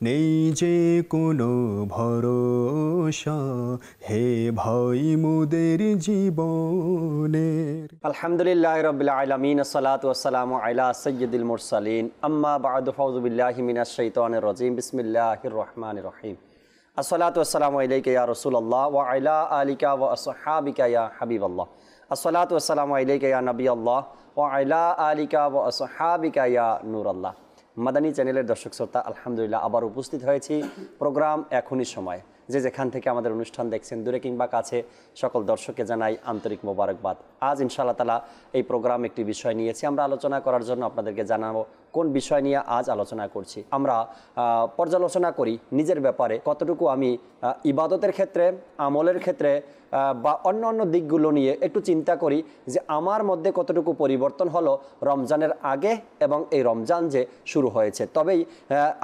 নেই যে কোনো ভরসা হে ভাই মোদের জীবনের। আলহামদুলিল্লাহি রাব্বিল আলামিন, আসসালাতু ওয়াসসালামু আলা সাইয়্যিদিল মুরসালিন, আম্মা বা'দু, ফাউযু বিল্লাহি মিনাশ শাইতানির রাজীম, বিসমিল্লাহির রহমানির রহিম। আসসালাতু ওয়াসসালামু আলাইকা ইয়া রাসূলুল্লাহ ওয়া আলা আলিকা ওয়া আসহাবিকা ইয়া হাবিবাল্লাহ। আসসালাতু ওয়াসসালামু আলাইকা ইয়া নবিয়াল্লাহ ওয়া আলা আলিকা ওয়া আসহাবিকা ইয়া নূরাল্লাহ। মাদানী চ্যানেলের দর্শক শ্রোতা, আলহামদুলিল্লাহ আবার উপস্থিত হয়েছি প্রোগ্রাম এখনই সময়। যে যেখান থেকে আমাদের অনুষ্ঠান দেখছেন, দূরে কিংবা কাছে, সকল দর্শককে জানাই আন্তরিক মোবারকবাদ। আজ ইনশাআল্লাহ তাআলা এই প্রোগ্রাম একটি বিষয় নিয়েছি আমরা আলোচনা করার জন্য। আপনাদেরকে জানাবো কোন বিষয় নিয়ে আজ আলোচনা করছি। আমরা পর্যালোচনা করি নিজের ব্যাপারে কতটুকু আমি ইবাদতের ক্ষেত্রে, আমলের ক্ষেত্রে বা অন্য অন্য দিকগুলো নিয়ে একটু চিন্তা করি যে আমার মধ্যে কতটুকু পরিবর্তন হলো রমজানের আগে এবং এই রমজান যে শুরু হয়েছে। তবেই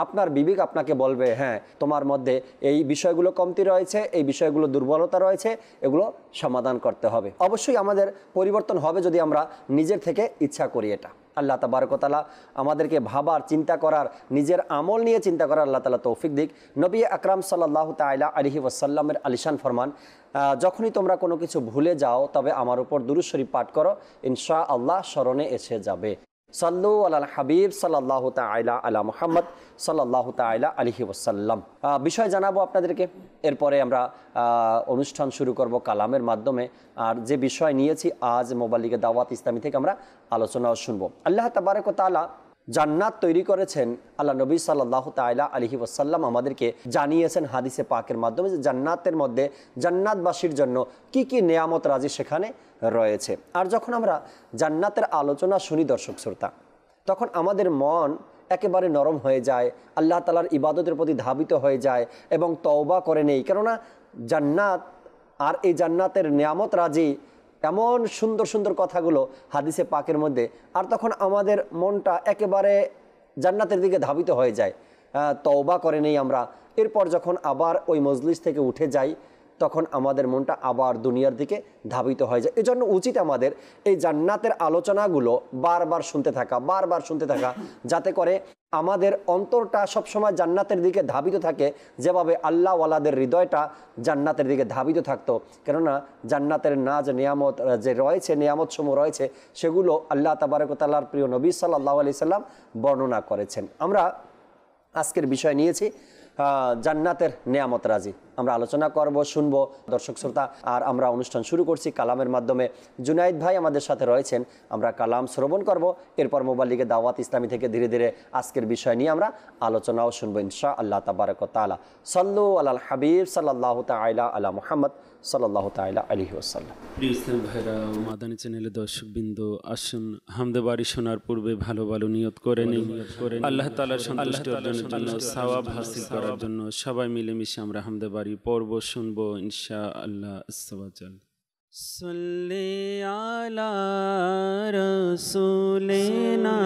আপনার বিবেক আপনাকে বলবে হ্যাঁ, তোমার মধ্যে এই বিষয়গুলো কমতি রয়েছে, এই বিষয়গুলো দুর্বলতা রয়েছে, এগুলো সমাধান করতে হবে। অবশ্যই আমাদের পরিবর্তন হবে যদি আমরা নিজের থেকে ইচ্ছা করি। এটা আল্লাহ তাবারক ওয়া তাআলা আমাদেরকে ভাবার, চিন্তা করার, নিজের আমল নিয়ে চিন্তা করার আল্লাহ তাআলা তৌফিক দিক। নবী আকরাম সাল্লাল্লাহু তাআলা আলাইহি ওয়াসাল্লামের আলিশান ফরমান, যখনই তোমরা কোনো কিছু ভুলে যাও তবে আমার উপর দুরূদ শরীফ পাঠ করো, ইনশাআল্লাহ স্মরণে এসে যাবে। সাল্লু আলাল হাবিব সাল্লাল্লাহু তাআলা আলা মুহাম্মদ সাল্লাল্লাহু তাআলা আলাইহি ওয়াসাল্লাম। বিষয় জানাবো আপনাদেরকে, এরপরে আমরা অনুষ্ঠান শুরু করব কালামের মাধ্যমে। আর যে বিষয় নিয়েছি আজ মোবাইল লিগে দাওয়াত ইসলামী থেকে আমরা আলোচনাও শুনবো। আল্লাহ তাবারক ওয়া তাআলা জান্নাত তৈরি করেছেন। আল্লাহ নবী সাল্লাল্লাহু তাআলা আলাইহি ওয়াসাল্লাম আমাদেরকে জানিয়েছেন হাদিসে পাকের মাধ্যমে যে জান্নাতের মধ্যে জান্নাতবাসীর জন্য কি কি নেয়ামত রাজি সেখানে রয়েছে। আর যখন আমরা জান্নাতের আলোচনা শুনি দর্শক শ্রোতা, তখন আমাদের মন একেবারে নরম হয়ে যায়, আল্লাহ তাআলার ইবাদতের প্রতি ধাবিত হয়ে যায় এবং তওবা করে নেই। কেননা জান্নাত আর এই জান্নাতের নেয়ামত রাজি, এমন সুন্দর সুন্দর কথাগুলো হাদিসে পাকের মধ্যে। আর তখন আমাদের মনটা একেবারে জান্নাতের দিকে ধাবিত হয়ে যায়, তওবা করে নেই আমরা। এরপর যখন আবার ওই মজলিস থেকে উঠে যাই, তখন আমাদের মনটা আবার দুনিয়ার দিকে ধাবিত হয়ে যায়। এজন্য উচিত আমাদের এই জান্নাতের আলোচনাগুলো বারবার শুনতে থাকা, যাতে করে আমাদের অন্তরটা সবসময় জান্নাতের দিকে ধাবিত থাকে, যেভাবে আল্লাহ ওয়ালাদের হৃদয়টা জান্নাতের দিকে ধাবিত থাকতো। কেননা জান্নাতের নাজ নিয়ামত যে রয়েছে, নিয়ামত সমূহ রয়েছে, সেগুলো আল্লাহ তাবারক ওয়া তাআলার প্রিয় নবী সাল্লাল্লাহু আলাইহি সাল্লাম বর্ণনা করেছেন। আমরা আজকের বিষয় নিয়েছি জান্নাতের নেয়ামত রাজি। আমরা আলোচনা করব, শুনবো দর্শক শ্রোতা। আর আমরা অনুষ্ঠান শুরু করছি কালামের মাধ্যমে। জুনাইদ ভাই আমাদের সাথে রয়েছেন, আমরা কালাম শ্রবণ করব। এরপর মোবাইল লিগে দাওয়াত ইসলামী থেকে ধীরে ধীরে আজকের বিষয় নিয়ে আমরা আলোচনাও শুনবো ইনশাআল্লাহ তাবারক ওয়া তাআলা। সাল্লু আলাল হাবিব সাল্লাল্লাহু তাআলা আলা মুহাম্মদ সাল্লাল্লাহু তাআলা আলাইহি ওয়াসাল্লাম। প্রিয় ইসলাম ভাইরা, মাদানী চ্যানেলের দর্শকবৃন্দ, আসুন হামদে বাড়ি শোনার পূর্বে ভালো ভালো নিয়ত করে নিন। আল্লাহ তাআলার সন্তুষ্টি অর্জনের জন্য, সওয়াব হাসিল করার জন্য সবাই মিলেমিশে আমরা হামদে বাড়ি পর্ব শুনবো ইনশাআল্লাহ। আস্সাওয়াজাল সাল্লি আলা রাসূলিনা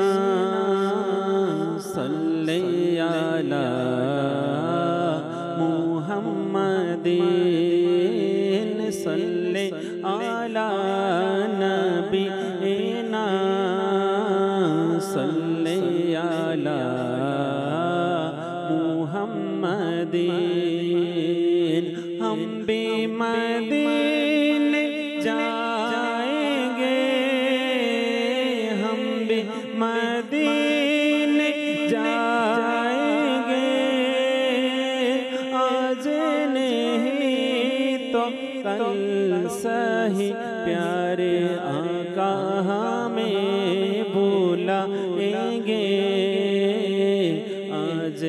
সাল্লি আলা মুহাম্মাদিন সাল্লি আলা নবিয়িনা সাল্লি আলা মুহাম্মাদিন। हम भी मदीने जाएंगे, हम भी मदीने जाएंगे, आज नहीं तो कल सही प्यारे आका हमें बुलाएंगे, आज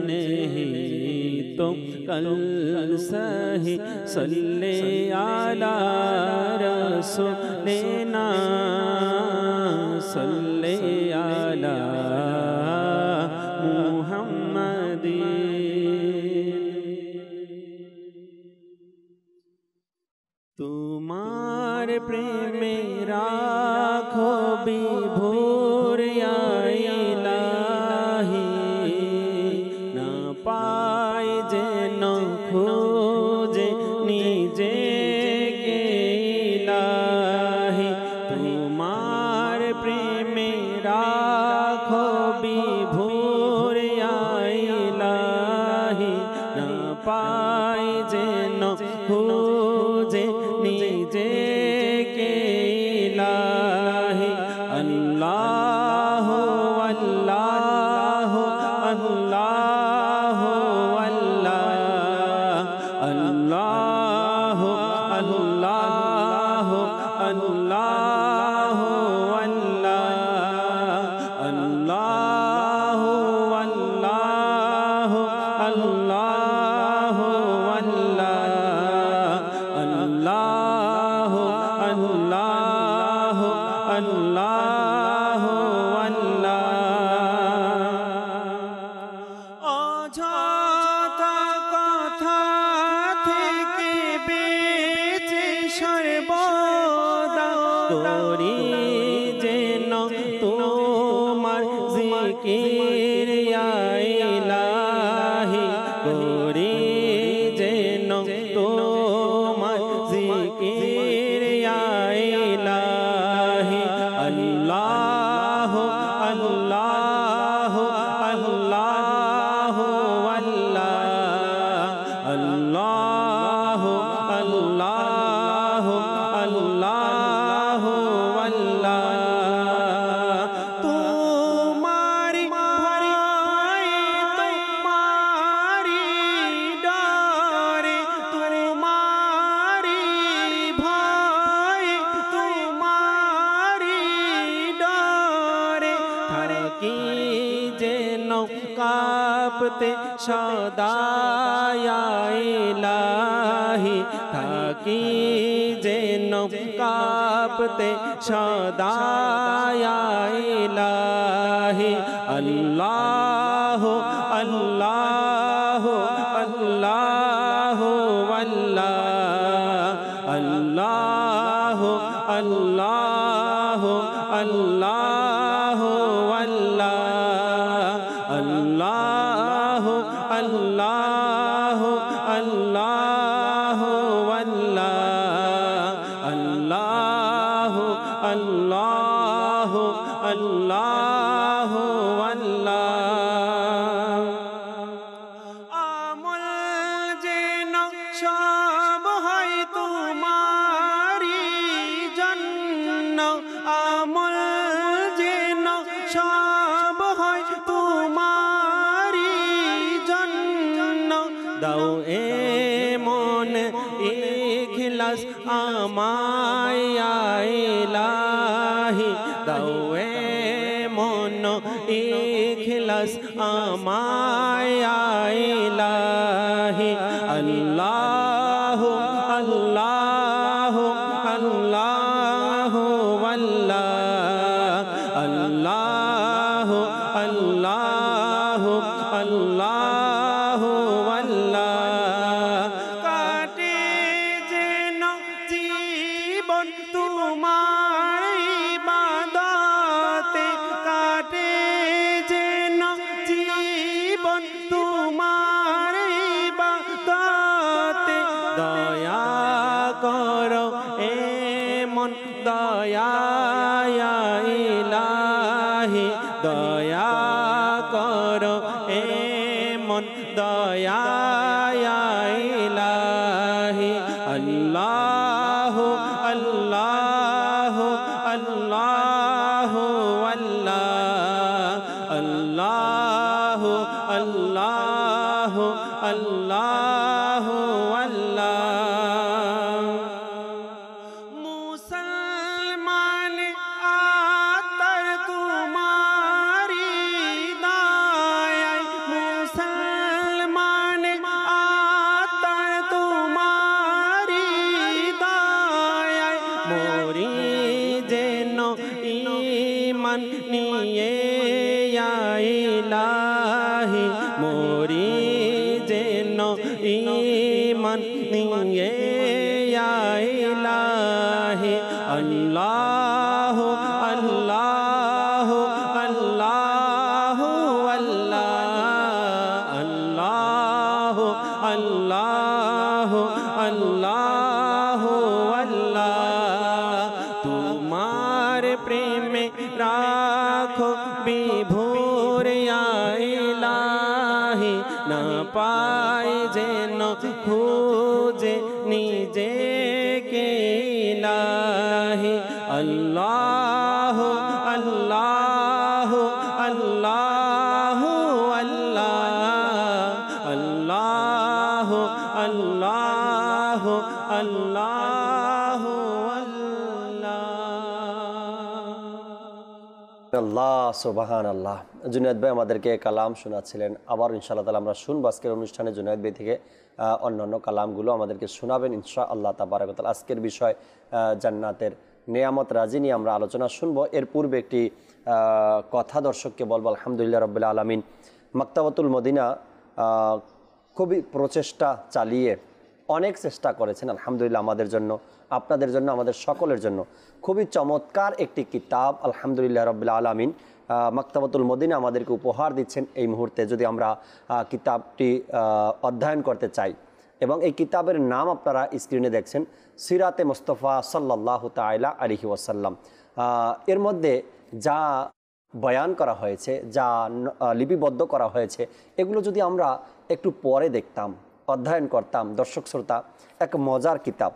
नहीं तो कल सही। सल्ले आला रसूलिना सल्ले आला मुहम्मदिन। तुम्हार प्रेमे राखो विभोर या इलाही, ना पाए जे न खोजे निजे के इलाही। तुम्हार प्रेमे राखो विभोर या इलाही, অযথা কথা থেকে বেঁচে সর্বদা করি যেন তোমার জিকির ইয়া ইলাহি, করি যেন তোমার জিকির ইয়া ইলাহি। আল্লাহ আল্লাহ আল্লাহ আল্লাহ আল্লাহ আল্লাহ আল্লাহ। তোমারি ভয় তোমারি ডরে, তোমারি ভয় তোমারি ডরে থাকি যেন কাঁপতে সদা ইয়া ইলাহি, থাকি যেন কাঁপতে সদা ইয়া ইলাহি। আল্লাহ আল্লাহ আল্লাহ আল্লাহ আল্লাহ আল্লাহ আল্লাহ আল্লাহ আল্লাহ আল্লাহ আল্লাহ আল্লাহ আল্লাহ আল্লাহ। আমল যেন সব হয় তোমারি জন্য, আমল যেন সব হয় তোমারি জন্য। দাও এমন ইখলাস আমায় ইয়া ইলাহি, দাও এমন ইখলাস আমায় ইয়া ইলাহি। আল্লাহ আল্লাহ আল্লাহ আল্লাহ আল্লাহ আল্লাহ আল্লাহ। কাটে যেন জীবন তোমার ইবাদতে, কাটে যেন জীবন তোমার ইবাদতে। দয়া করো এমন দয়া ইয়া ইলাহি, দয়া করো এমন দয়া ইয়া ইলাহি। আল্লাহ আল্লাহ আল্লাহ আল্লাহ আল্লাহ আল্লাহ আল্লাহ। মুসলমান আতর তোমারি দায়ায়, মুসলমান আতর তোমারি দায়ায়। মরি যেন ঈমান নিয়ে ইয়া ইলাহি, মরি যেন ঈমান নিয়ে ইয়া ইলাহি। আল্লাহ আল্লাহ আল্লাহ আল্লাহ আল্লাহ আল্লাহ আল্লাহ। তোমার প্রেমে রাখো বিভোর ইয়া ইলাহি, না পাই যেন খুঁজে নিজেকে ইলাহি। আল্লাহ আল্লাহ আল্লাহ আল্লাহ আল্লাহ আল্লাহ আল্লাহ সুবহান আল্লাহ। জুনায়েদ ভাই আমাদেরকে কালাম শোনাচ্ছিলেন, আবার ইনশাআল্লাহ তাআলা আমরা শুনবো আজকের অনুষ্ঠানে জুনায়েদ ভাই থেকে অন্যান্য কালামগুলো আমাদেরকে শোনাবেন ইনশাআল্লাহ তাবারাক ওয়া তাআলা। আজকের বিষয় জান্নাতের নেয়ামত রাজি নিয়ে আমরা আলোচনা শুনবো। এর পূর্বে একটি কথা দর্শককে বলবো। আলহামদুলিল্লাহ রাব্বিল আলামিন মাকতাবাতুল মদিনা খুবই প্রচেষ্টা চালিয়ে অনেক চেষ্টা করেছেন আলহামদুলিল্লাহ আমাদের জন্য, আপনাদের জন্য, আমাদের সকলের জন্য খুবই চমৎকার একটি কিতাব আলহামদুলিল্লাহ রাব্বিল আলামিন মাকতাবাতুল মদিনা আমাদেরকে উপহার দিচ্ছেন এই মুহূর্তে। যদি আমরা কিতাবটি অধ্যয়ন করতে চাই, এবং এই কিতাবের নাম আপনারা স্ক্রিনে দেখছেন, সিরাতে মুস্তাফা সাল্লাল্লাহু তাআলা আলাইহি ওয়াসাল্লাম। এর মধ্যে যা বয়ান করা হয়েছে, যা লিপিবদ্ধ করা হয়েছে, এগুলো যদি আমরা একটু পরে দেখতাম, অধ্যয়ন করতাম, দর্শক শ্রোতা, এক মজার কিতাব।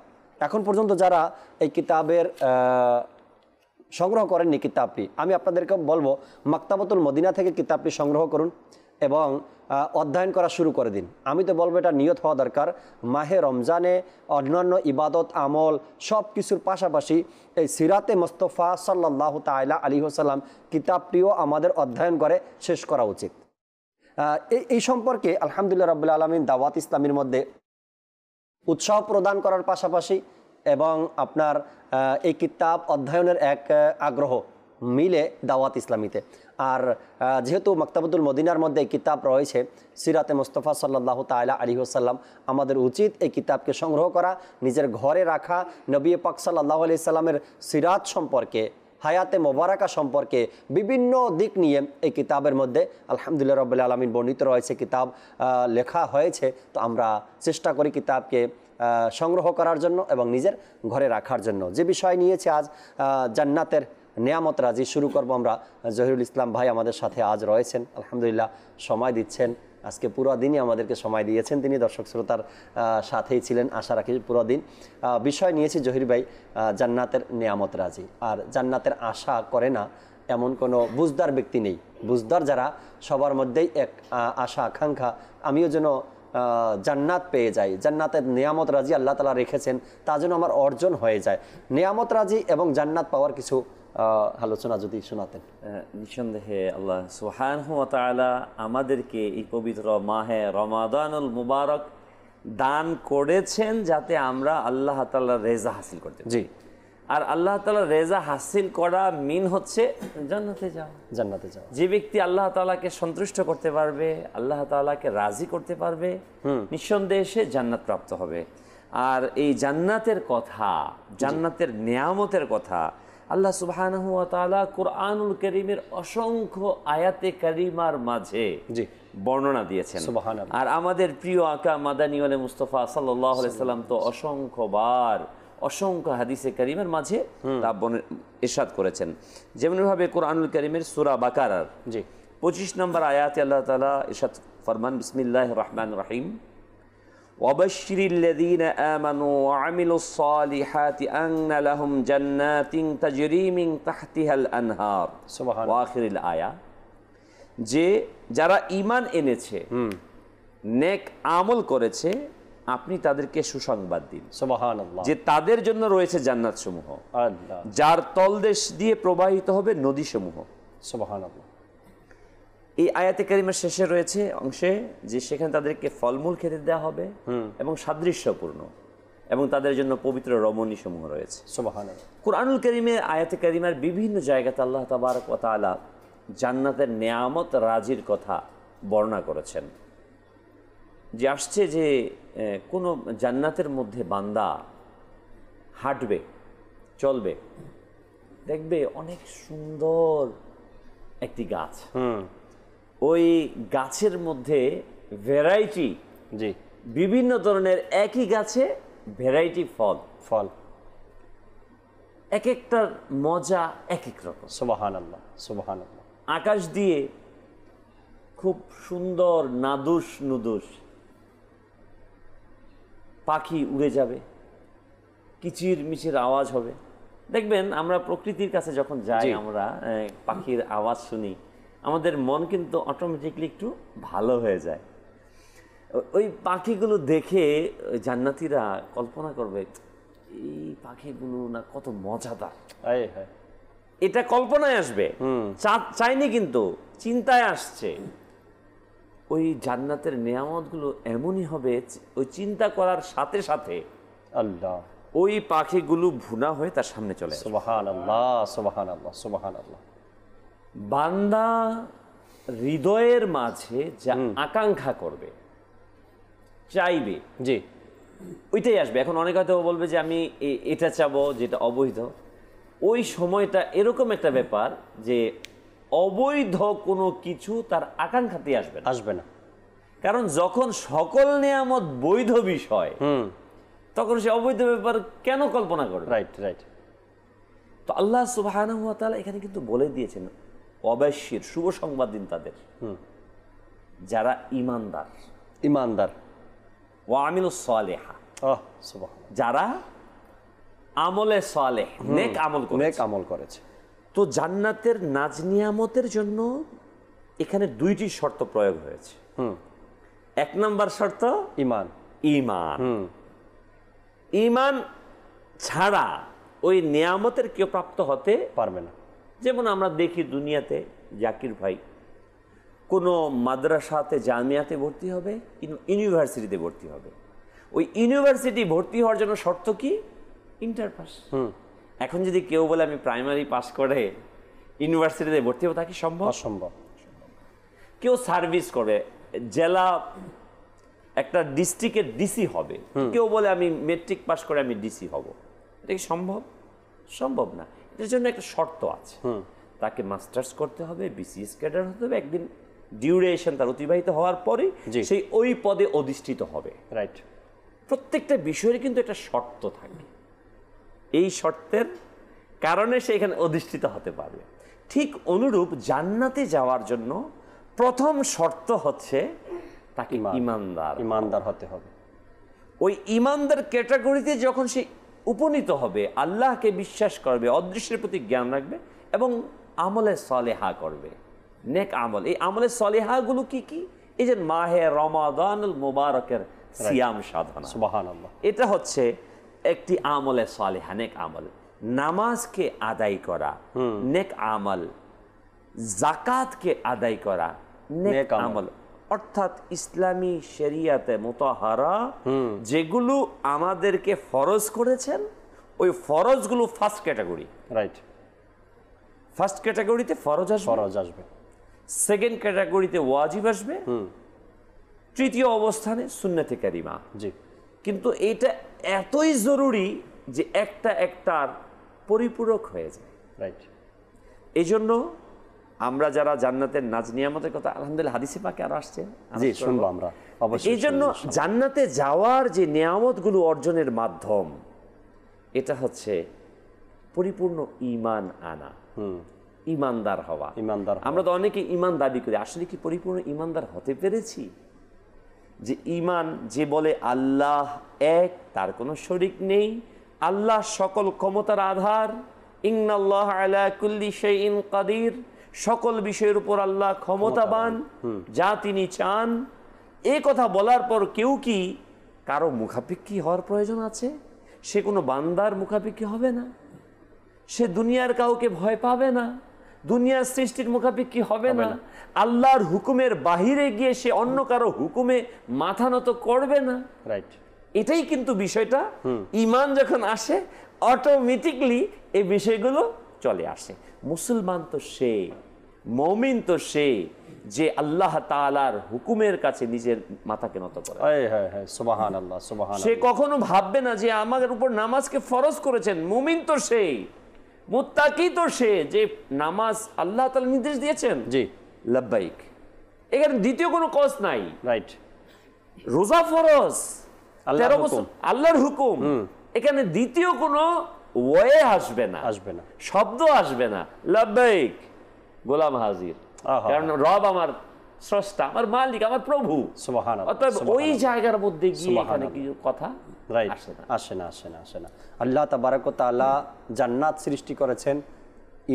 এখন পর্যন্ত যারা এই কিতাবের সংগ্রহ করেননি কিতাবটি, আমি আপনাদেরকে বলবো মাকতাবাতুল মদিনা থেকে কিতাবটি সংগ্রহ করুন এবং অধ্যয়ন করা শুরু করে দিন। আমি তো বলবো এটা নিয়ত হওয়া দরকার, মাহে রমজানে অন্যান্য ইবাদত আমল সব কিছুর পাশাপাশি এই সিরাতে মুস্তাফা সাল্লাল্লাহু তাআলা আলাইহি ওয়াসাল্লাম কিতাবটিও আমাদের অধ্যয়ন করে শেষ করা উচিত। এই সম্পর্কে আলহামদুলিল্লাহ রাব্বুল আলামিন দাওয়াত ইসলামীর মধ্যে উৎসাহ প্রদান করার পাশাপাশি এবং আপনার এই কিতাব অধ্যয়নের এক আগ্রহ মিলে দাওয়াত ইসলামীতে। আর যেহেতু মাকতাবাতুল মদিনার মধ্যে এই কিতাব রয়েছে সিরাতে মুস্তাফা সাল্লাল্লাহু তাআলা আলাইহি ওয়াসাল্লাম, আমাদের উচিত এই কিতাবকে সংগ্রহ করা, নিজের ঘরে রাখা, নবী পাক সাল্লাল্লাহু আলাইহি সাল্লামের সিরাত সম্পর্কে, হায়াতে মোবারকা সম্পর্কে বিভিন্ন দিক নিয়ে এই কিতাবের মধ্যে আলহামদুলিল্লাহ রাব্বুল আলামিন বর্ণিত রয়েছে, কিতাব লেখা হয়েছে। তো আমরা চেষ্টা করি কিতাবকে সংগ্রহ করার জন্য এবং নিজের ঘরে রাখার জন্য। যে বিষয় নিয়েছে আজ জান্নাতের নেয়ামত রাজি, শুরু করব আমরা। জহিরুল ইসলাম ভাই আমাদের সাথে আজ রয়েছেন, আলহামদুলিল্লাহ সময় দিচ্ছেন, আজকে পুরো দিনই আমাদেরকে সময় দিয়েছেন, তিনি দর্শক শ্রোতার সাথেই ছিলেন আশা রাখি পুরো দিন। বিষয় নিয়েছি জহির ভাই জান্নাতের নেয়ামত রাজি। আর জান্নাতের আশা করে না এমন কোনো বুঝদার ব্যক্তি নেই। বুঝদার যারা, সবার মধ্যেই এক আশা আকাঙ্ক্ষা, আমিও যেন জান্নাত পেয়ে যাই, জান্নাতের নেয়ামত রাজি আল্লাহ তাআলা রেখেছেন, তা যেন আমার অর্জন হয়ে যায়। নেয়ামত রাজি এবং জান্নাত পাওয়ার কিছু আলোচনা যদি শোনাতেন। নিঃসন্দেহে আল্লাহ সুবহানাহু ওয়া তাআলা আমাদেরকে এই পবিত্র মাহে রমাদানুল মুবারক দান করেছেন যাতে আমরা আল্লাহ তাআলার রেজা হাসিল করতে পারি। জি। আর আল্লাহ তাআলার রেজা হাসিল করা মিন হচ্ছে জান্নাতে যাওয়া। জান্নাতে যাওয়া। যে ব্যক্তি আল্লাহ তাআলাকে সন্তুষ্ট করতে পারবে, আল্লাহ তাআলাকে রাজি করতে পারবে, নিঃসন্দেহে সে জান্নাত প্রাপ্ত হবে। আর এই জান্নাতের কথা, জান্নাতের নেয়ামতের কথা আল্লাহ সুবহানাহু ওয়া তাআলা কুরআনুল কারীমের অসংখ্য আয়াতে কারিমার মাঝে বর্ণনা দিয়েছেন। সুবহানাল্লাহ। আর আমাদের প্রিয় আকা মাদানী ওয়ালে মুস্তাফা সাল্লাল্লাহু আলাইহি সাল্লাম তো অসংখ্যবার অসংখ্য হাদিসে কারিমের মাঝে তা ইরশাদ করেছেন। যেমনভাবে কুরআনুল কারীমের সূরা বাকারার 25 নম্বর আয়াতে আল্লাহ তাআলা ইরশাদ ফরমান, বিসমিল্লাহির রহমানির রহিম, وبشر الذين آمنوا وعملوا الصالحات أن لهم جنات تجري من تحتها الأنهار وآخر الآية। যে যারা ঈমান এনেছে, নেক আমল করেছে, আপনি তাদেরকে সুসংবাদ দিন সুবহানাল্লাহ যে তাদের জন্য রয়েছে জান্নাত সমূহ, যার তলদেশ দিয়ে প্রবাহিত হবে নদী সমূহ। সুবহানাল্লাহ। এই আয়াতে কারিমার শেষে রয়েছে অংশে যে সেখানে তাদেরকে ফলমূল খেতে দেওয়া হবে এবং সাদৃশ্যপূর্ণ, এবং তাদের জন্য পবিত্র রমণী সমূহ রয়েছে। সুবহানাল্লাহ। কুরআনুল কারীমের আয়াতে কারিমার বিভিন্ন জায়গাতে আল্লাহ তাবারক ওয়া তাআলা জান্নাতের নেয়ামত রাজির কথা বর্ণনা করেছেন। যে আসছে যে কোনো জান্নাতের মধ্যে বান্দা হাঁটবে, চলবে, দেখবে অনেক সুন্দর একটি গাছ, ওই গাছের মধ্যে ভ্যারাইটি, বিভিন্ন ধরনের একই গাছে ভ্যারাইটি ফল, এক একটার মজা এক এক রকম। সুবহানাল্লাহ সুবহানাল্লাহ। আকাশ দিয়ে খুব সুন্দর নাদুস নুদুস পাখি উড়ে যাবে, কিচির মিচির আওয়াজ হবে। দেখবেন আমরা প্রকৃতির কাছে যখন যাই, আমরা পাখির আওয়াজ শুনি, আমাদের মন কিন্তু অটোমেটিকলি একটু ভালো হয়ে যায়। ওই পাখিগুলো দেখে জান্নাতীরা কল্পনা করবে, এই পাখিগুলো না কত মজাদার, এটা কল্পনায় আসবে, চাইনি কিন্তু চিন্তায় আসছে। ওই জান্নাতের নেয়ামতগুলো এমনই হবে, ওই চিন্তা করার সাথে সাথে আল্লাহ ওই পাখিগুলো ভুনা হয়ে তার সামনে চলে আসে। সুবহানাল্লাহ সুবহানাল্লাহ সুবহানাল্লাহ। বান্দা হৃদয়ের মাঝে যা আকাঙ্ক্ষা করবে, চাইবে, জি, ওইটাই আসবে। এখন অনেক হয়তো বলবে যে আমি এটা চাবো যেটা অবৈধ। ওই সময়টা এরকম একটা ব্যাপার যে অবৈধ কোনো কিছু তার আকাঙ্ক্ষাতে আসবে না, আসবে না। কারণ যখন সকল নিয়ামত বৈধ বিষয়, তখন সে অবৈধ ব্যাপার কেন কল্পনা করবে? Right, right. তো আল্লাহ সুবহানাহু ওয়া তাআলা এখানে কিন্তু বলে দিয়েছেন, অবশ্যই শুভ সংবাদ দিন তাদের যারা ঈমানদার, ইমানদার, ওয়া আমিলুস সালিহা, সুবহানাল্লাহ, যারা আমলে সালেহ, নেক আমল নেক করেছে। আমল করেছে। তো জান্নাতের নাজ নিয়ামতের জন্য এখানে দুইটি শর্ত প্রয়োগ হয়েছে। এক নম্বর শর্ত ইমান। ঈমান। ঈমান ছাড়া ওই নিয়ামতের কেউ প্রাপ্ত হতে পারবে না। যেমন আমরা দেখি দুনিয়াতে, জাকির ভাই কোনো মাদ্রাসাতে, জামিয়াতে ভর্তি হবে, ইউনিভার্সিটিতে ভর্তি হবে। ওই ইউনিভার্সিটি ভর্তি হওয়ার জন্য শর্ত কি? Inter pass. এখন যদি কেউ বলে আমি প্রাইমারি পাস করে ইউনিভার্সিটিতে ভর্তি হবো, তা কি সম্ভব? অসম্ভব। কেউ সার্ভিস করে, জেলা একটা ডিস্ট্রিক্টের ডিসি হবে, কেউ বলে আমি মেট্রিক পাস করে আমি ডিসি হব, এটা কি সম্ভব? সম্ভব না। এটার জন্য একটা শর্ত আছে, তাকে মাস্টার্স করতে হবে, বিসিএস ক্যাডার হতে হবে, একদিন ডিউরেশন তার অতিবাহিত হওয়ার পরে সেই ওই পদে অধিষ্ঠিত হবে। রাইট। প্রত্যেকটা বিষয়ের কিন্তু একটা শর্ত থাকে, এই শর্তের কারণে সে এখানে অধিষ্ঠিত হতে পারবে। ঠিক অনুরূপ জান্নাতে যাওয়ার জন্য প্রথম শর্ত হচ্ছে তাকে ইমানদার হতে হবে। ওই ইমানদার ক্যাটাগরিতে যখন সে উপনীত হবে, আল্লাহকে বিশ্বাস করবে, অদৃশ্যের প্রতি জ্ঞান রাখবে এবং আমলে সলেহা করবে, নেক আমল। এই আমলে সলেহাগুলো কি কি? এই যে মাহে রমাদানুল মুবারকের সিয়াম সাধনা, সুবহানাল্লাহ, এটা হচ্ছে একটি আমলে সলেহা, নেক আমল। নামাজকে আদায় করা নেক আমল, যাকাতকে আদায় করা নেক আমল। অর্থাৎ ইসলামী শরিয়াতে মুতাহারা যেগুলো আমাদেরকে ফরজ করেছেন, ওই ফরজগুলো ফার্স্ট ক্যাটাগরি। রাইট। ফার্স্ট ক্যাটাগরিতে ফরজ আসবে, সেকেন্ড ক্যাটাগরিতে ওয়াজিব আসবে, তৃতীয় অবস্থানে সুন্নতে কারিমা। জি। কিন্তু এটা এতই জরুরি যে একটা একটার পরিপূরক হয়ে যায়। রাইট। এই জন্য আমরা যারা জান্নাতের নাজ নিয়ামতের কথা আলহামদুলিল্লাহ হাদিসে পাকে আরো আসছে, জি, শুনবো আমরা অবশ্যই। এই জন্য জান্নাতে যাওয়ার যে নিয়ামতগুলো অর্জনের মাধ্যম, এটা হচ্ছে পরিপূর্ণ ঈমান আনা, ঈমানদার হওয়া। আমরা তো অনেকে ঈমান দাবি করি, আসলে কি পরিপূর্ণ ঈমানদার হতে পেরেছি? যে ঈমান যে বলে আল্লাহ এক, তার কোনো শরীক নেই, আল্লাহ সকল ক্ষমতার আধার, ইন্নাল্লাহ আলা কুল্লি শাইইন কাদির, সকল বিষয়ের উপর আল্লাহ ক্ষমতাবান, যা তিনি চান, এই কথা বলার পর কেউ কি কারো মুখাপেক্ষী হওয়ার প্রয়োজন আছে? সে কোনো বান্দার মুখাপেক্ষী হবে না, সে দুনিয়ার কাউকে ভয় পাবে না, দুনিয়ার সৃষ্টির মুখাপেক্ষী হবে না, আল্লাহর হুকুমের বাহিরে গিয়ে সে অন্য কারো হুকুমে মাথা নত করবে না। রাইট। এটাই কিন্তু বিষয়টা। ঈমান যখন আসে অটোমেটিকলি এই বিষয়গুলো চলে আসে। মুসলমান তো সে, মুমিন তো সে যে আল্লাহ তাআলার হুকুমের কাছে নিজের মাথাকে নত করে। সুবহানাল্লাহ, সুবহানাল্লাহ। সে কখনো ভাববে না যে আমাদের উপর নামাজকে ফরজ করেছেন। মুমিন তো সে, মুত্তাকি তো সে যে নামাজ আল্লাহ তাআলা নির্দেশ দিয়েছেন, জি, লাব্বাইক, এখানে দ্বিতীয় কোনো কস নাই। রাইট। রোজা ফরজ, 13 আল্লাহর বছর হুকুম, আল্লাহর হুকুম, এখানে দ্বিতীয় কোনো ওয়ে আসবে না, শব্দ আসবে না। লাব্বাইক, গোলাম হাজির, কারণ রব আমার স্রষ্টা, আমার মালিক, আমার প্রভু। সুবহানাল্লাহ। অতএব ওই জায়গার মধ্যে গিয়ে এখানে কিছু কথা আসে না। আল্লাহ তাবারক ওয়া তাআলা জান্নাত সৃষ্টি করেছেন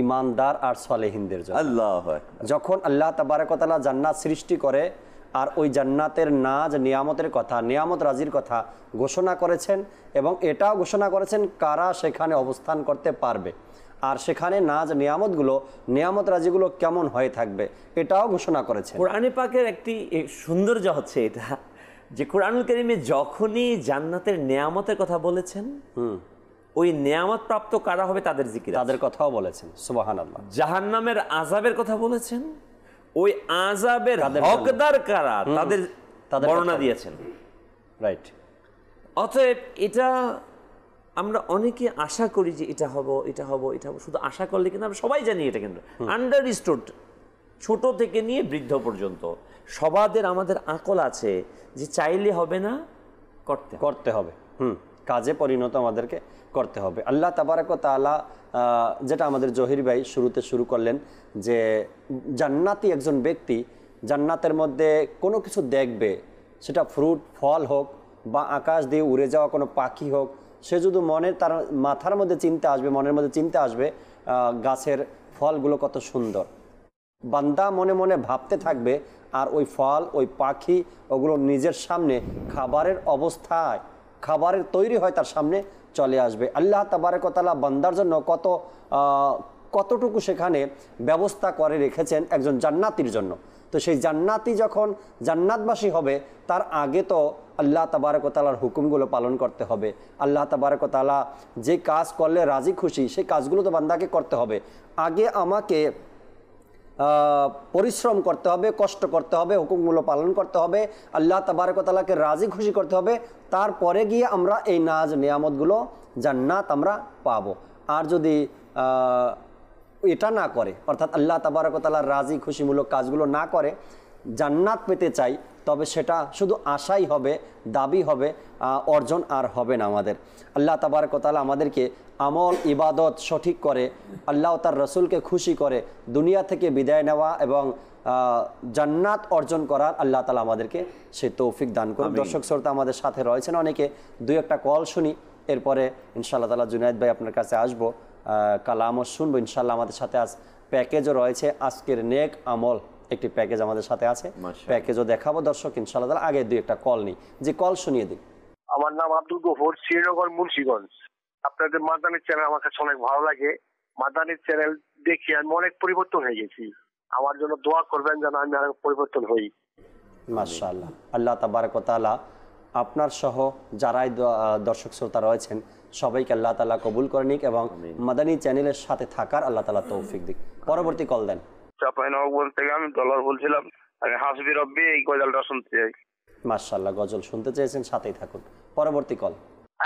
ঈমানদার আর সালেহিনদের জন্য। আল্লাহু আকবার। যখন আল্লাহ তাবারক ওয়া তাআলা জান্নাত সৃষ্টি করে আর ওই জান্নাতের নাজ নিয়ামতের কথা, নিয়ামত রাজির কথা ঘোষণা করেছেন এবং এটাও ঘোষণা করেছেন কারা সেখানে অবস্থান করতে পারবে আর সেখানে নাজ নিয়ামতগুলো, নিয়ামত রাজিগুলো কেমন হয়ে থাকবে এটাও ঘোষণা করেছেন। কোরআনে পাকের একটি সৌন্দর্য হচ্ছে এটা যে কোরআনুল কারীমে যখনই জান্নাতের নিয়ামতের কথা বলেছেন, ওই নিয়ামত প্রাপ্ত কারা হবে তাদের জিকির, তাদের কথাও বলেছেন। সুবহানাল্লাহ। জাহান্নামের আযাবের কথা বলেছেন, ওই আযাবের হকদার কারা তাদের বর্ণনা দিয়েছেন। রাইট। অতএব এটা আমরা অনেকে আশা করি যে এটা হবো, এটা হবো, এটা হবো, শুধু আশা করলে কিন্তু আমরা সবাই জানি এটা কিন্তু আন্ডারস্টুড, ছোট থেকে নিয়ে বৃদ্ধ পর্যন্ত সবাদের আমাদের আকল আছে যে চাইলে হবে না, করতে হবে। কাজে পরিণত আমাদেরকে করতে হবে। আল্লাহ তাবারক ওয়া তাআলা যেটা আমাদের জহির ভাই শুরুতে শুরু করলেন যে জান্নাতি একজন ব্যক্তি জান্নাতের মধ্যে কোনো কিছু দেখবে, সেটা ফ্রুট ফল হোক বা আকাশ দিয়ে উড়ে যাওয়া কোনো পাখি হোক, সে যদি তার মাথার মধ্যে চিন্তা আসবে, মনের মধ্যে চিন্তা আসবে গাছের ফলগুলো কত সুন্দর, বান্দা মনে মনে ভাবতে থাকবে, আর ওই ফল ওই পাখি ওগুলো নিজের সামনে খাবারের অবস্থায় খাবারের তৈরি হয় তার সামনে চলে আসবে। আল্লাহ তাবারক ওয়া তাআলা বান্দার জন্য কতটুকু সেখানে ব্যবস্থা করে রেখেছেন একজন জান্নাতির জন্য। তো সেই জান্নাতি যখন জান্নাতবাসী হবে তার আগে তো আল্লাহ তাবারক ওয়া তাআলার হুকুমগুলো পালন করতে হবে। আল্লাহ তাবারক ওয়া তাআলা যে কাজ করলে রাজি খুশি সেই কাজগুলো তো বান্দাকে করতে হবে। আগে আমাকে পরিশ্রম করতে হবে, কষ্ট করতে হবে, হুকুমগুলো পালন করতে হবে, আল্লাহ তাবারক ওয়া তাআলাকে রাজি খুশি করতে হবে, তারপরে গিয়ে আমরা এই নাজ নিয়ামতগুলো জান্নাত আমরা পাবো। আর যদি এটা না করে, অর্থাৎ আল্লাহ তাবারক ওয়া তাআলার রাজি খুশিমূলক কাজগুলো না করে জান্নাত পেতে চাই, তবে সেটা শুধু আশাই হবে, দাবি হবে, অর্জন আর হবে না আমাদের। আল্লাহ তাবারক ওয়া তাআলা আমাদেরকে আমল ইবাদত সঠিক করে আল্লাহ তার রসুলকে খুশি করে দুনিয়া থেকে বিদায় নেওয়া এবং জান্নাত অর্জন করার আল্লাহ তাআলা আমাদেরকে সে তৌফিক দান করুন। দর্শক শ্রোতা আমাদের সাথে রয়েছেন অনেকে, দুই একটা কল শুনি, এরপরে ইনশাআল্লাহ তাআলা জুনায়েদ ভাই আপনার কাছে আসবো, কালামও শুনবো ইনশাআল্লাহ। আমাদের সাথে প্যাকেজও রয়েছে, আজকের নেক আমল একটি প্যাকেজ আমাদের সাথে আছে, প্যাকেজও দেখাবো দর্শক ইনশাআল্লাহ তাআলা। আগে দুই একটা কল নিই, যে কল শুনিয়ে দিন। আমার নাম আব্দুল গফুর, শ্রীনগর মুন্সিগঞ্জ। আপনাদের মাদানির চ্যানেল আমার কাছে অনেক ভালো লাগে। মাদানির চ্যানেল দেখি আমি অনেক পরিবর্তন হয়ে গেছি। আমার জন্য দোয়া করবেন যেন আমি আরো পরিবর্তন হই। মাশাআল্লাহ। আল্লাহ তাবারক ওয়া তাআলা আপনার সহ যারাই দর্শক শ্রোতা রয়েছেন সবাইকে আল্লাহ তাআলা কবুল করে নিক এবং মাদানী চ্যানেলের সাথে থাকার আল্লাহ তাআলা তৌফিক দিক। পরবর্তী কল দেন। চাঁপাইনবাবগঞ্জ থেকে আমি ডলার বলছিলাম, আমি হাসবি রব্বি এই গজলটা শুনতে চাই। মাশাআল্লাহ, গজল শুনতে চেয়েছেন, সাথেই থাকুন। পরবর্তী কল।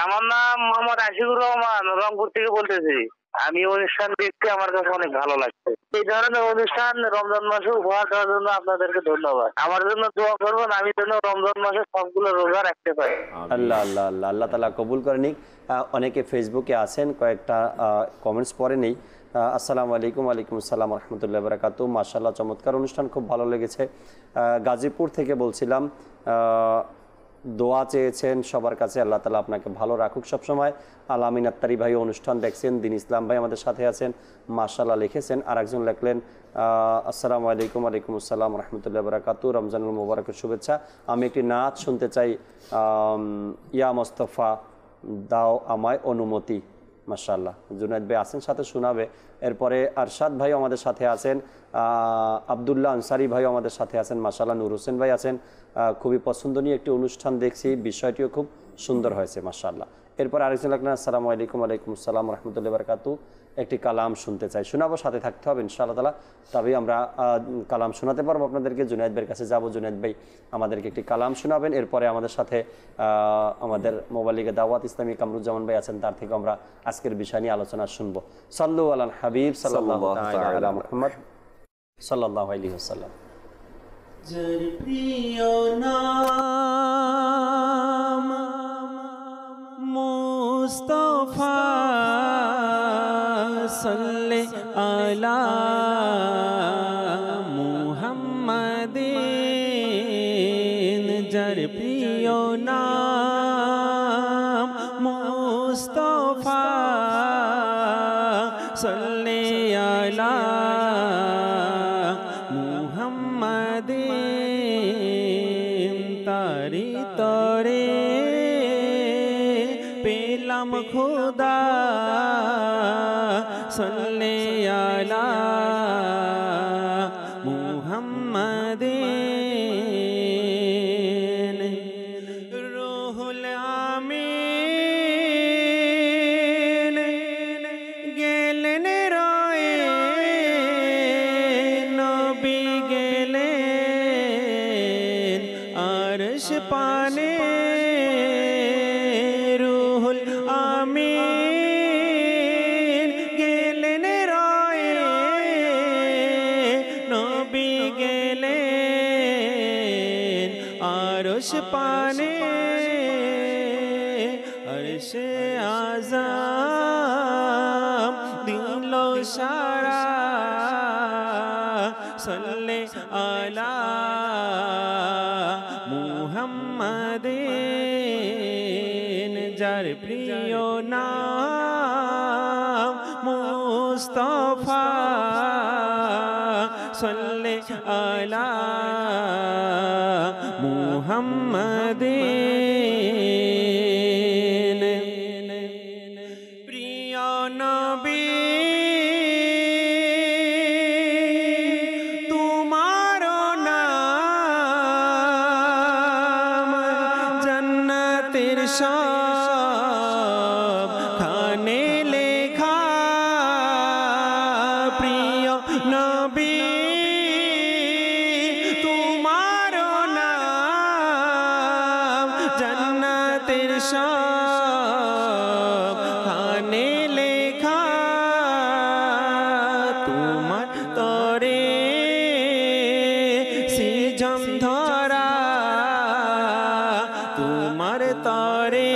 আমার নাম মোহাম্মদ আশিকুর রহমান, রংপুর থেকে বলতেছি। আমি অনুষ্ঠান দেখতে আমার কাছে অনেক ভালো লাগছে। এই ধরনের অনুষ্ঠান রমজান মাসে উপহার দেওয়ার জন্য আপনাদেরকে ধন্যবাদ। আমার জন্য দোয়া করবেন, আমি যেন রমজান মাসে সবগুলো রোজা রাখতে পারি। আল্লাহ আল্লাহ আল্লাহ আল্লাহ তাআলা কবুল করে নিক। অনেকে ফেসবুকে আছেন, কয়েকটা কমেন্টস পরে নেই। আসসালামু আলাইকুম। ওয়ালাইকুম আসসালাম রহমতুল্লাহ বারাকাতু। মাশাআল্লাহ, চমৎকার অনুষ্ঠান, খুব ভালো লেগেছে। গাজীপুর থেকে বলছিলাম, দোয়া চেয়েছেন সবার কাছে, আল্লাহ তাআলা আপনাকে ভালো রাখুক সবসময়। আলামিন আত্তারি ভাই অনুষ্ঠান দেখছেন, দিন ইসলাম ভাই আমাদের সাথে আছেন, মাশাআল্লাহ লিখেছেন। আর একজন লিখলেন, আসসালামু আলাইকুম। ওয়ালাইকুম আসসালাম রহমতুল্লাহ বারাকাতু। রমজানুল মুবারকের শুভেচ্ছা। আমি একটি নাচ শুনতে চাই, ইয়া মোস্তফা দাও আমায় অনুমতি। মাশাআল্লাহ, জুনায়েদ ভাই আছেন সাথে শোনাবে। এরপরে আরশাদ ভাই আমাদের সাথে আছেন, আব্দুল্লাহ আনসারি ভাই আমাদের সাথে আছেন, মাশাআল্লাহ। নূর হোসেন ভাই আছেন, খুবই পছন্দনীয় একটি অনুষ্ঠান দেখছি, বিষয়টিও খুব সুন্দর হয়েছে, মাশাআল্লাহ। এরপর আরেকজন লাগলেন, আসসালামু আলাইকুম। ওয়ালাইকুম আসসালাম রহমতুল্লাহ বারাকাতু। একটি কালাম শুনতে চাই, শোনাবো, সাথে থাকতে হবে ইনশাআল্লাহ তাআলা, তবেই আমরা কালাম শোনাতে পারবো আপনাদেরকে। জুনায়েদ ভাইয়ের কাছে যাবো, জুনায়েদ ভাই আমাদেরকে একটি কালাম শোনাবেন। এরপরে আমাদের সাথে আমাদের মোবাইল লিগে দাওয়াত ইসলামী কামরুজ্জামান ভাই আছেন, তার থেকে আমরা আজকের বিষয় নিয়ে আলোচনা শুনবো। সাল্লু আলাল হাবিব সাল্লাল্লাহু তাআলা আলা মুহাম্মদ সাল্লাল্লাহু আলাইহি ওয়াসাল্লাম। যার প্রিয় নাম মুস্তাফা সাল্লি আলা মুহাম্মাদিন, যার প্রিয় নাম মুস্তাফা সাল্লি আলা মুহাম্মাদিন, তারি তরে পেলাম খোদা সাল্লি আলা মুহাম্মাদিন। রুহুল আমিন গেলেন রয়ে, নবী গেলেন আরশ পানে রুহুল আমিন গেলেন রয়ে নবী গেলেন আরশ পানে আরশে আযম দিল সারা সাল্লে আলা মুহাম্মাদিন যার প্রিয় নাম মুস্তাফা সাল্লে আলা মুহাম্মাদিন প্রিয় নবী তোমার নাম জান্নাতের সব খানে লেখা প্রিয় নবী তোমার নাম জান্নাতের সব খানে লেখা তোমার তরে সিজম ধরা তোমার তরে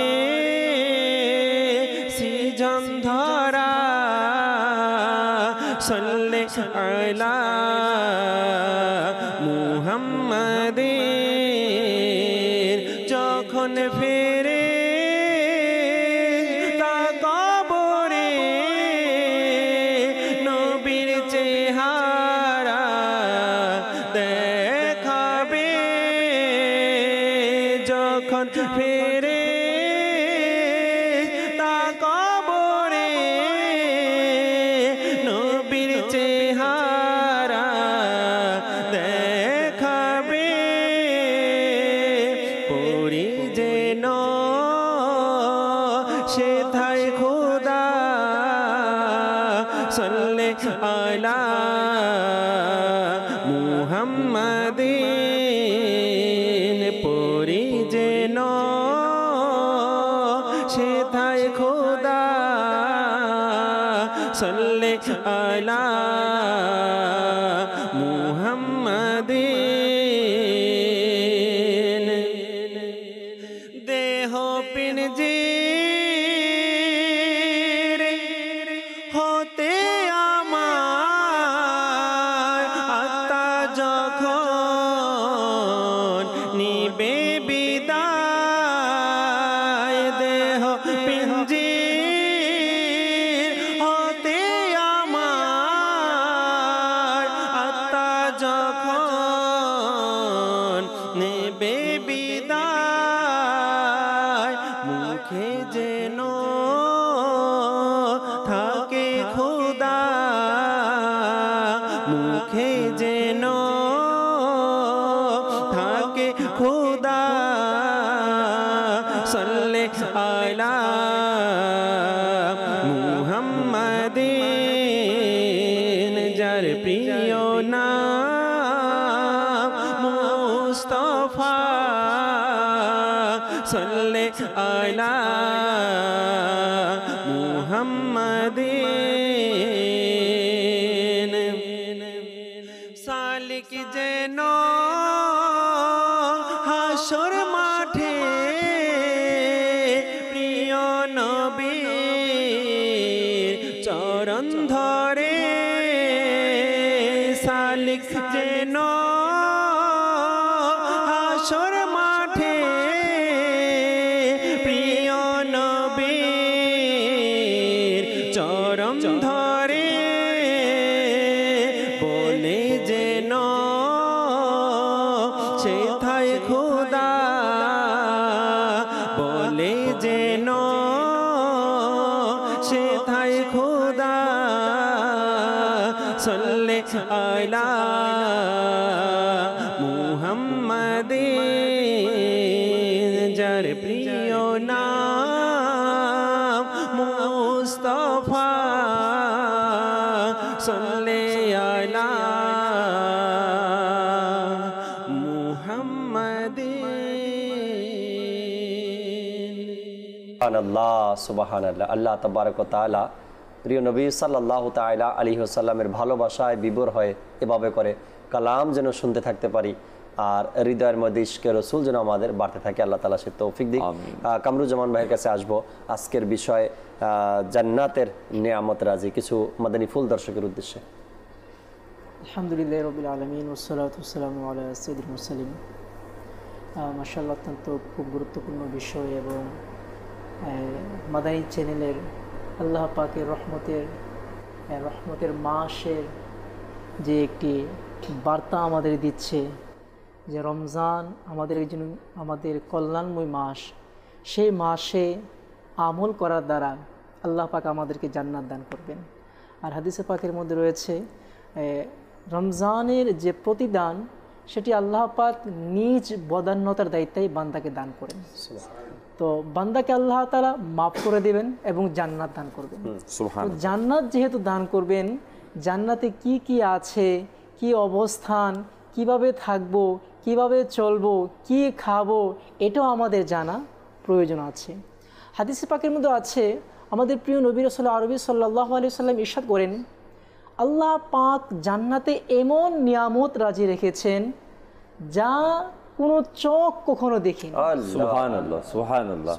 সিজম ধরা সাল্লে আলা মুহাম্মাদিন যখন ফেরে তা কবরে নবীর চেহারা দেখাবে যখন ফেরে তা কবরে নবীর চেহারা দেখাবে পরি যেন সেথায় খোদা সাল্লে আলা মুহাম্মাদিন পরি যেন সেথায় খোদা সাল্লে আলা মুহাম্মাদিন দেহ পিঞ্জির হতে আমার আত্মা যখন নিবে বিদায় দেহ পিঞ্জির হতে আমার আত্মা যখন নেবে বিদায় মুখে যেন থাকে খোদা মুখে যেন থাকে খোদা সাল্লে আলা মুহাম্মাদিন যার প্রিয় নাম মুস্তাফা সাল্লে আলা মুহাম্মাদিন সালিক যেন হাসর মাঠে প্রিয় নবীর চরণ ধরে সালিক যেন হাসর মাঠে প্রিয় নবীর চরণ ধরে বলে যেন সেথায় খোদা বলে যেন সেথায় খোদা সাল্লে আলা মুহাম্মাদিন যার প্রিয় নাম মুস্তাফা সাল্লে আলা মুহাম্মাদিন আল্লাহ সুবহানাল্লাহ। আল্লাহ তাবারক ওয়া তাআলা প্রিয় নবী সাল্লাল্লাহু তাআলা আলাইহি ওয়াসাল্লামের ভালোবাসায় বিভোর হয়ে এভাবে করে কালাম যেন শুনতে থাকতে পারি, আর হৃদয়ের মধ্যে ইশকে রসুল যেন আমাদের বাড়তে থাকে। আল্লাহ তাআলা সে তৌফিক দিক। কামরুজ্জামান ভাইয়ের কাছে আসবো আজকের বিষয় জান্নাতের নিয়ামত রাজি, কিছু মাদানী ফুল দর্শকের উদ্দেশ্যে। আলহামদুলিল্লাহ রবিল আলমিন ওসসালাতু ওয়াসসালামু আলা সাইয়্যিদিল মুরসালিন। মাশাআল্লাহ, অত্যন্ত খুব গুরুত্বপূর্ণ বিষয় এবং মাদানী চ্যানেলের আল্লাহ পাকের রহমতের মাসের যে একটি বার্তা আমাদের দিচ্ছে যে রমজান আমাদের কল্যাণময় মাস, সেই মাসে আমল করার দ্বারা আল্লাহ পাক আমাদেরকে জান্নাত দান করবেন। আর হাদিসে পাকের মধ্যে রয়েছে রমজানের যে প্রতিদান সেটি আল্লাহ পাক নিজ বদান্যতার দায়িত্বেই বান্দাকে দান করেন। তো বান্দাকে আল্লাহ তাআলা মাফ করে দেবেন এবং জান্নাত দান করবেন। তো জান্নাত যেহেতু দান করবেন, জান্নাতে কি কি আছে, কি অবস্থান, কিভাবে থাকবো, কিভাবে চলবো, কি খাবো, এটাও আমাদের জানা প্রয়োজন আছে। হাদিসে পাকের মধ্যে আছে, আমাদের প্রিয় নবী রাসূল আরবি সাল্লাল্লাহু আলাইহি ওয়াসাল্লাম ইরশাদ করেন, আল্লাহ পাক জান্নাতে এমন নিয়ামত রাজি রেখেছেন যা কোনো চোখ কখনো দেখেনি। সুবহানাল্লাহ, সুবহানাল্লাহ।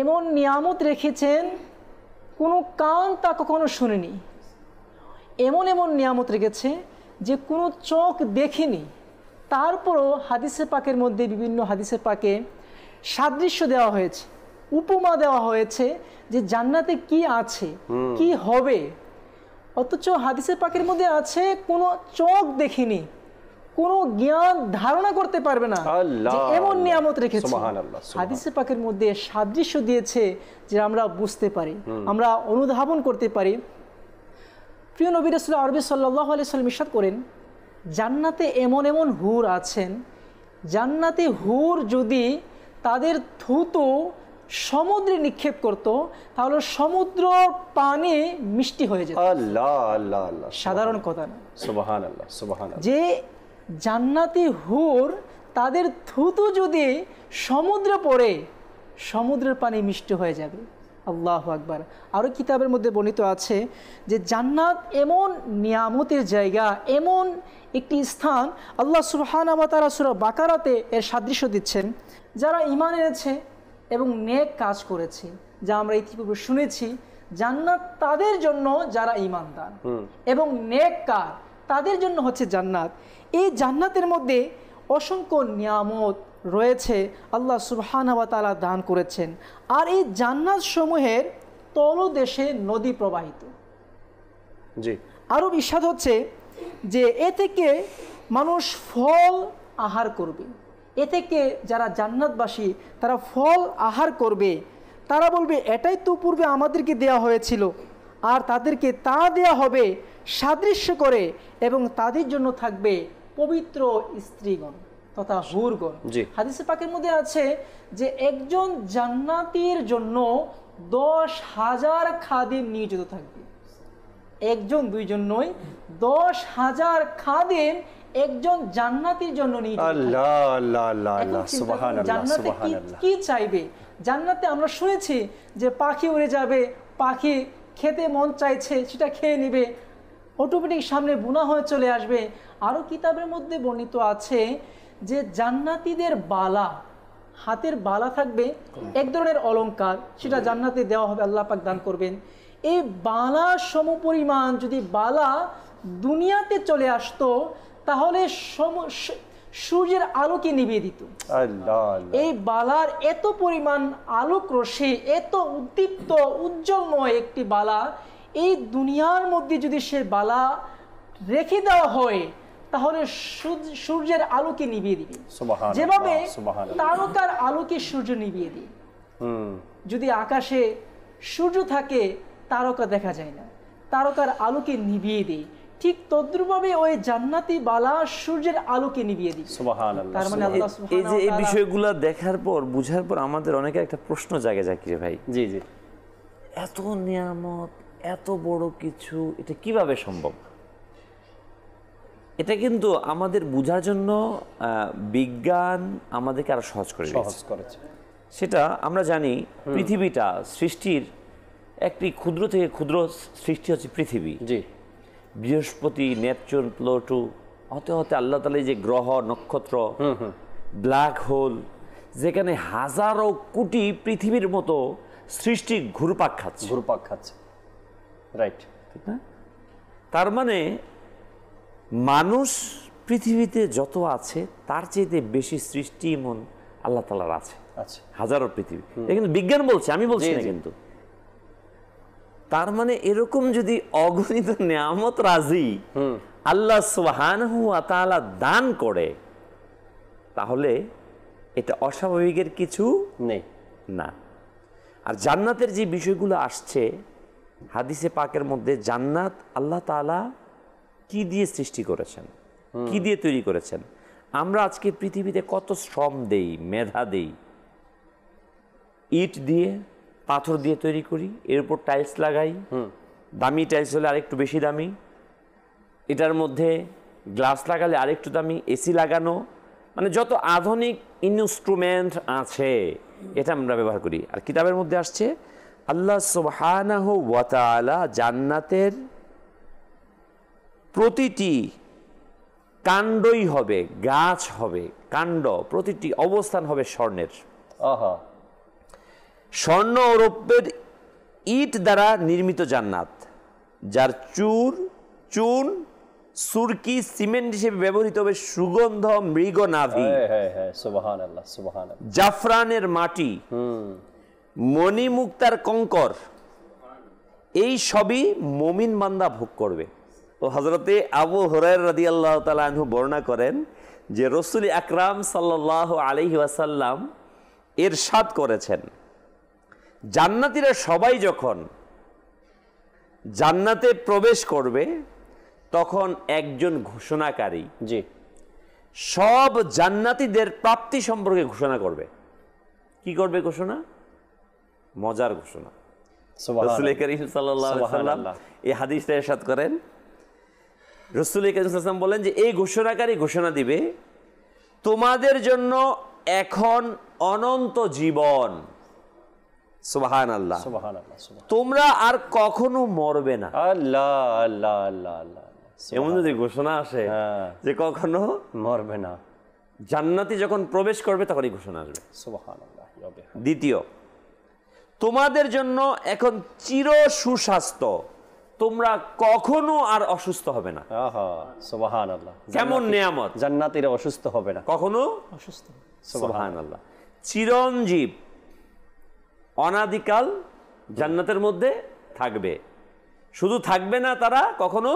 এমন নিয়ামত রেখেছেন কোনো কান তা কখনো শুনেনি। এমন নিয়ামত রেখেছে যে কোনো চোখ দেখেনি। তারপরও হাদিসে পাকের মধ্যে, বিভিন্ন হাদিসে পাকে সাদৃশ্য দেওয়া হয়েছে, উপমা দেওয়া হয়েছে যে জান্নাতে কি আছে, কি হবে। অথচ হাদিসে পাকের মধ্যে আছে কোনো চোখ দেখিনি, কোনো জ্ঞান ধারণা করতে পারবে না যে এমন নিয়ামত রেখেছে। হাদিসে পাকের মধ্যে সাদৃশ্য দিয়েছে যে আমরা বুঝতে পারি, আমরা অনুধাবন করতে পারি। প্রিয় নবী রাসূল আরবি সাল্লাল্লাহু আলাইহি ওয়াসাল্লাম ইরশাদ করেন, জান্নাতে এমন হুর আছেন, জান্নাতে হুর যদি তাদের থুতু সমুদ্রে নিক্ষেপ করত তাহলে সমুদ্র পানি মিষ্টি হয়ে যেত। সাধারণ কথা না, সুবহানাল্লাহ, সুবহানাল্লাহ। যে জান্নাতি হুর তাদের থুতু যদি সমুদ্রে পড়ে সমুদ্রের পানি মিষ্টি হয়ে যাবে। আল্লাহু আকবার। আরও কিতাবের মধ্যে বর্ণিত আছে যে জান্নাত এমন নিয়ামতের জায়গা, এমন একটি স্থান, আল্লাহ সুবহানাহু ওয়া তাআলা সূরা বাকারাতে এর সাদৃশ্য দিচ্ছেন। যারা ঈমান এনেছে এবং নেক কাজ করেছে, যা আমরা ইতিপূর্বে শুনেছি, জান্নাত তাদের জন্য যারা ঈমানদার এবং নেককার, তাদের জন্য হচ্ছে জান্নাত। এই জান্নাতের মধ্যে অসংখ্য নিয়ামত রয়েছে, আল্লাহ সুবহানাহু ওয়া তাআলা দান করেছেন। আর এই জান্নাত সমূহের তলদেশে নদী প্রবাহিত। জি। আরও ইরশাদ হচ্ছে যে এ থেকে মানুষ ফল আহার করবে, এ থেকে যারা জান্নাতবাসী তারা ফল আহার করবে, তারা বলবে এটাই তো পূর্বে আমাদেরকে দেয়া হয়েছিল, আর তাদেরকে তা দেয়া হবে সাদৃশ্য করে, এবং তাদের জন্য থাকবে পবিত্র স্ত্রীগণ তথা হুরগণ। হাদিসে পাকের মধ্যে আছে যে একজন জান্নাতীর জন্য 10,000 খাদিম নিয়োজিত থাকবে। একজন দুইজন নয়, 10,000 খাদিম একজন জান্নাতীর জন্য নিয়োজিত। আল্লাহ আল্লাহ আল্লাহ আল্লাহ, সুবহানাল্লাহ, জান্নাতে সুবহানাল্লাহ। কি চাইবে? জান্নাতে আমরা শুনেছি যে পাখি উড়ে যাবে, পাখি খেতে মন চাইছে সেটা খেয়ে নেবে, অটোমেটিক সামনে বুনা হয়ে চলে আসবে। আরও কিতাবের মধ্যে বর্ণিত আছে যে জান্নাতীদের বালা, হাতের বালা থাকবে, এক ধরনের অলংকার, সেটা জান্নাতে দেওয়া হবে, আল্লাহ পাক দান করবেন। এই বালা সমপরিমাণ যদি বালা দুনিয়াতে চলে আসতো তাহলে সূর্যের আলোকে নিভিয়ে দিত। এই বালার এত পরিমাণ আলোক রশ্মি, এত উদ্দীপ্ত উজ্জ্বলময় একটি বালা, এই দুনিয়ার মধ্যে যদি সে বালা রেখে দেওয়া হয় তাহলে সূর্যের আলোকে নিভিয়ে দিবে, যেভাবে তারকার আলোকে সূর্য নিভিয়ে দিবে। যদি আকাশে সূর্য থাকে তারকা দেখা যায় না, তারকার আলোকে নিভিয়ে দেয়, ঠিক তদ্রুপভাবে ওই জান্নাতি বালা সূর্যের আলোকে নিভিয়ে দিবে। সুবহানাল্লাহ। তার মানে আল্লাহ সুবহানাহু ওয়া তাআলা এই বিষয়গুলো দেখার পর, বুঝার পর আমাদের অনেকের একটা প্রশ্ন জাগে জাকির ভাই। জি জি। এত নিয়ামত, এত বড় কিছু, এটা কিভাবে সম্ভব? এটা কিন্তু আমাদের বোঝার জন্য বিজ্ঞান আমাদেরকে আরো সহজ করেছে। সেটা আমরা জানি পৃথিবীটা সৃষ্টির একটি ক্ষুদ্র থেকে ক্ষুদ্র সৃষ্টি হচ্ছে পৃথিবী। জি। বৃহস্পতি, নেপচুন, প্লুটো, হতে হতে আল্লাহ তাআলা যে গ্রহ, নক্ষত্র, ব্ল্যাক হোল, যেখানে হাজারো কোটি পৃথিবীর মতো সৃষ্টি ঘুরপাক খাচ্ছে, রাইট। ঠিক না? তার মানে মানুষ পৃথিবীতে যত আছে তার চাইতে বেশি সৃষ্টি মন আল্লাহ তাআলার আছে। আচ্ছা, হাজারো পৃথিবী, এটা কিন্তু বিজ্ঞান বলছে, আমি বলছি না কিন্তু। তার মানে এরকম যদি অগণিত নিয়ামত রাজি আল্লাহ সুবহানাহু ওয়া তাআলা দান করে, তাহলে এটা অস্বাভাবিকের কিছু নেই না। আর জান্নাতের যে বিষয়গুলো আসছে হাদিসে পাকের মধ্যে, জান্নাত আল্লাহ তাআলা কি দিয়ে সৃষ্টি করেছেন, কি দিয়ে তৈরি করেছেন। আমরা আজকে পৃথিবীতে কত শ্রম দেই, মেধা দেই, ইট দিয়ে, পাথর দিয়ে তৈরি করি, এর উপর টাইলস লাগাই, দামি টাইলস হলে আরেকটু বেশি দামি, এটার মধ্যে গ্লাস লাগালে আরেকটু দামি, এসি লাগানো, মানে যত আধুনিক ইনস্ট্রুমেন্ট আছে এটা আমরা ব্যবহার করি। আর কিতাবের মধ্যে আসছে আল্লাহ সুবহানাহু ওয়া তাআলা জান্নাতের প্রতিটি কাণ্ডই হবে, গাছ হবে, কাণ্ড, প্রতিটি অবস্থান হবে স্বর্ণের। আহা, স্বর্ণ ও রৌপ্যের ইট দ্বারা নির্মিত জান্নাত, যার চুন, সুরকি, সিমেন্ট হিসেবে ব্যবহৃত হবে সুগন্ধ মৃগ নাভি, সুবহানাল্লাহ, সুবহানাল্লাহ, জাফরানের মাটি, মণিমুক্তার কঙ্কর, এই সবই মুমিন বান্দা ভোগ করবে। তো হযরতে আবু হুরায়রা রাদিয়াল্লাহু তাআলা আনহু বর্ণনা করেন যে রাসূল আকরাম সাল্লাল্লাহু আলাইহি ওয়াসাল্লাম ইরশাদ করেছেন, জান্নাতীরা সবাই যখন জান্নাতে প্রবেশ করবে তখন একজন ঘোষণাকারী জি সব জান্নাতীদের প্রাপ্তি সম্পর্কে ঘোষণা করবে। কি করবে ঘোষণা? মজার ঘোষণা। রাসূল করিম সাল্লাল্লাহু আলাইহি ওয়াসাল্লাম এই হাদিসটা ইরশাদ করেন, রাসূল করিম সাল্লাল্লাহু আলাইহি ওয়াসাল্লাম বলেন যে এই ঘোষণাকারী ঘোষণা দিবে, তোমাদের জন্য এখন অনন্ত জীবন, সুবহানাল্লাহ, সুবহানাল্লাহ, তোমরা আর কখনো মরবে না। আল্লাহ আল্লাহ আল্লাহ আল্লাহ, এমন যদি ঘোষণা আসে যে কখনো মরবে না, জান্নাতি যখন প্রবেশ করবে তখন এই ঘোষণা আসবে। সুবহানাল্লাহ। দ্বিতীয়, তোমাদের জন্য এখন চির সুস্বাস্থ্য, তোমরা কখনো আর অসুস্থ হবে না। আহা, সুবহানাল্লাহ, কেমন নিয়ামত! জান্নাতীরা অসুস্থ হবে না, কখনো অসুস্থ। সুবহানাল্লাহ। চিরঞ্জীব, অনাদিকাল জান্নাতের মধ্যে থাকবে, শুধু থাকবে না, তারা কখনো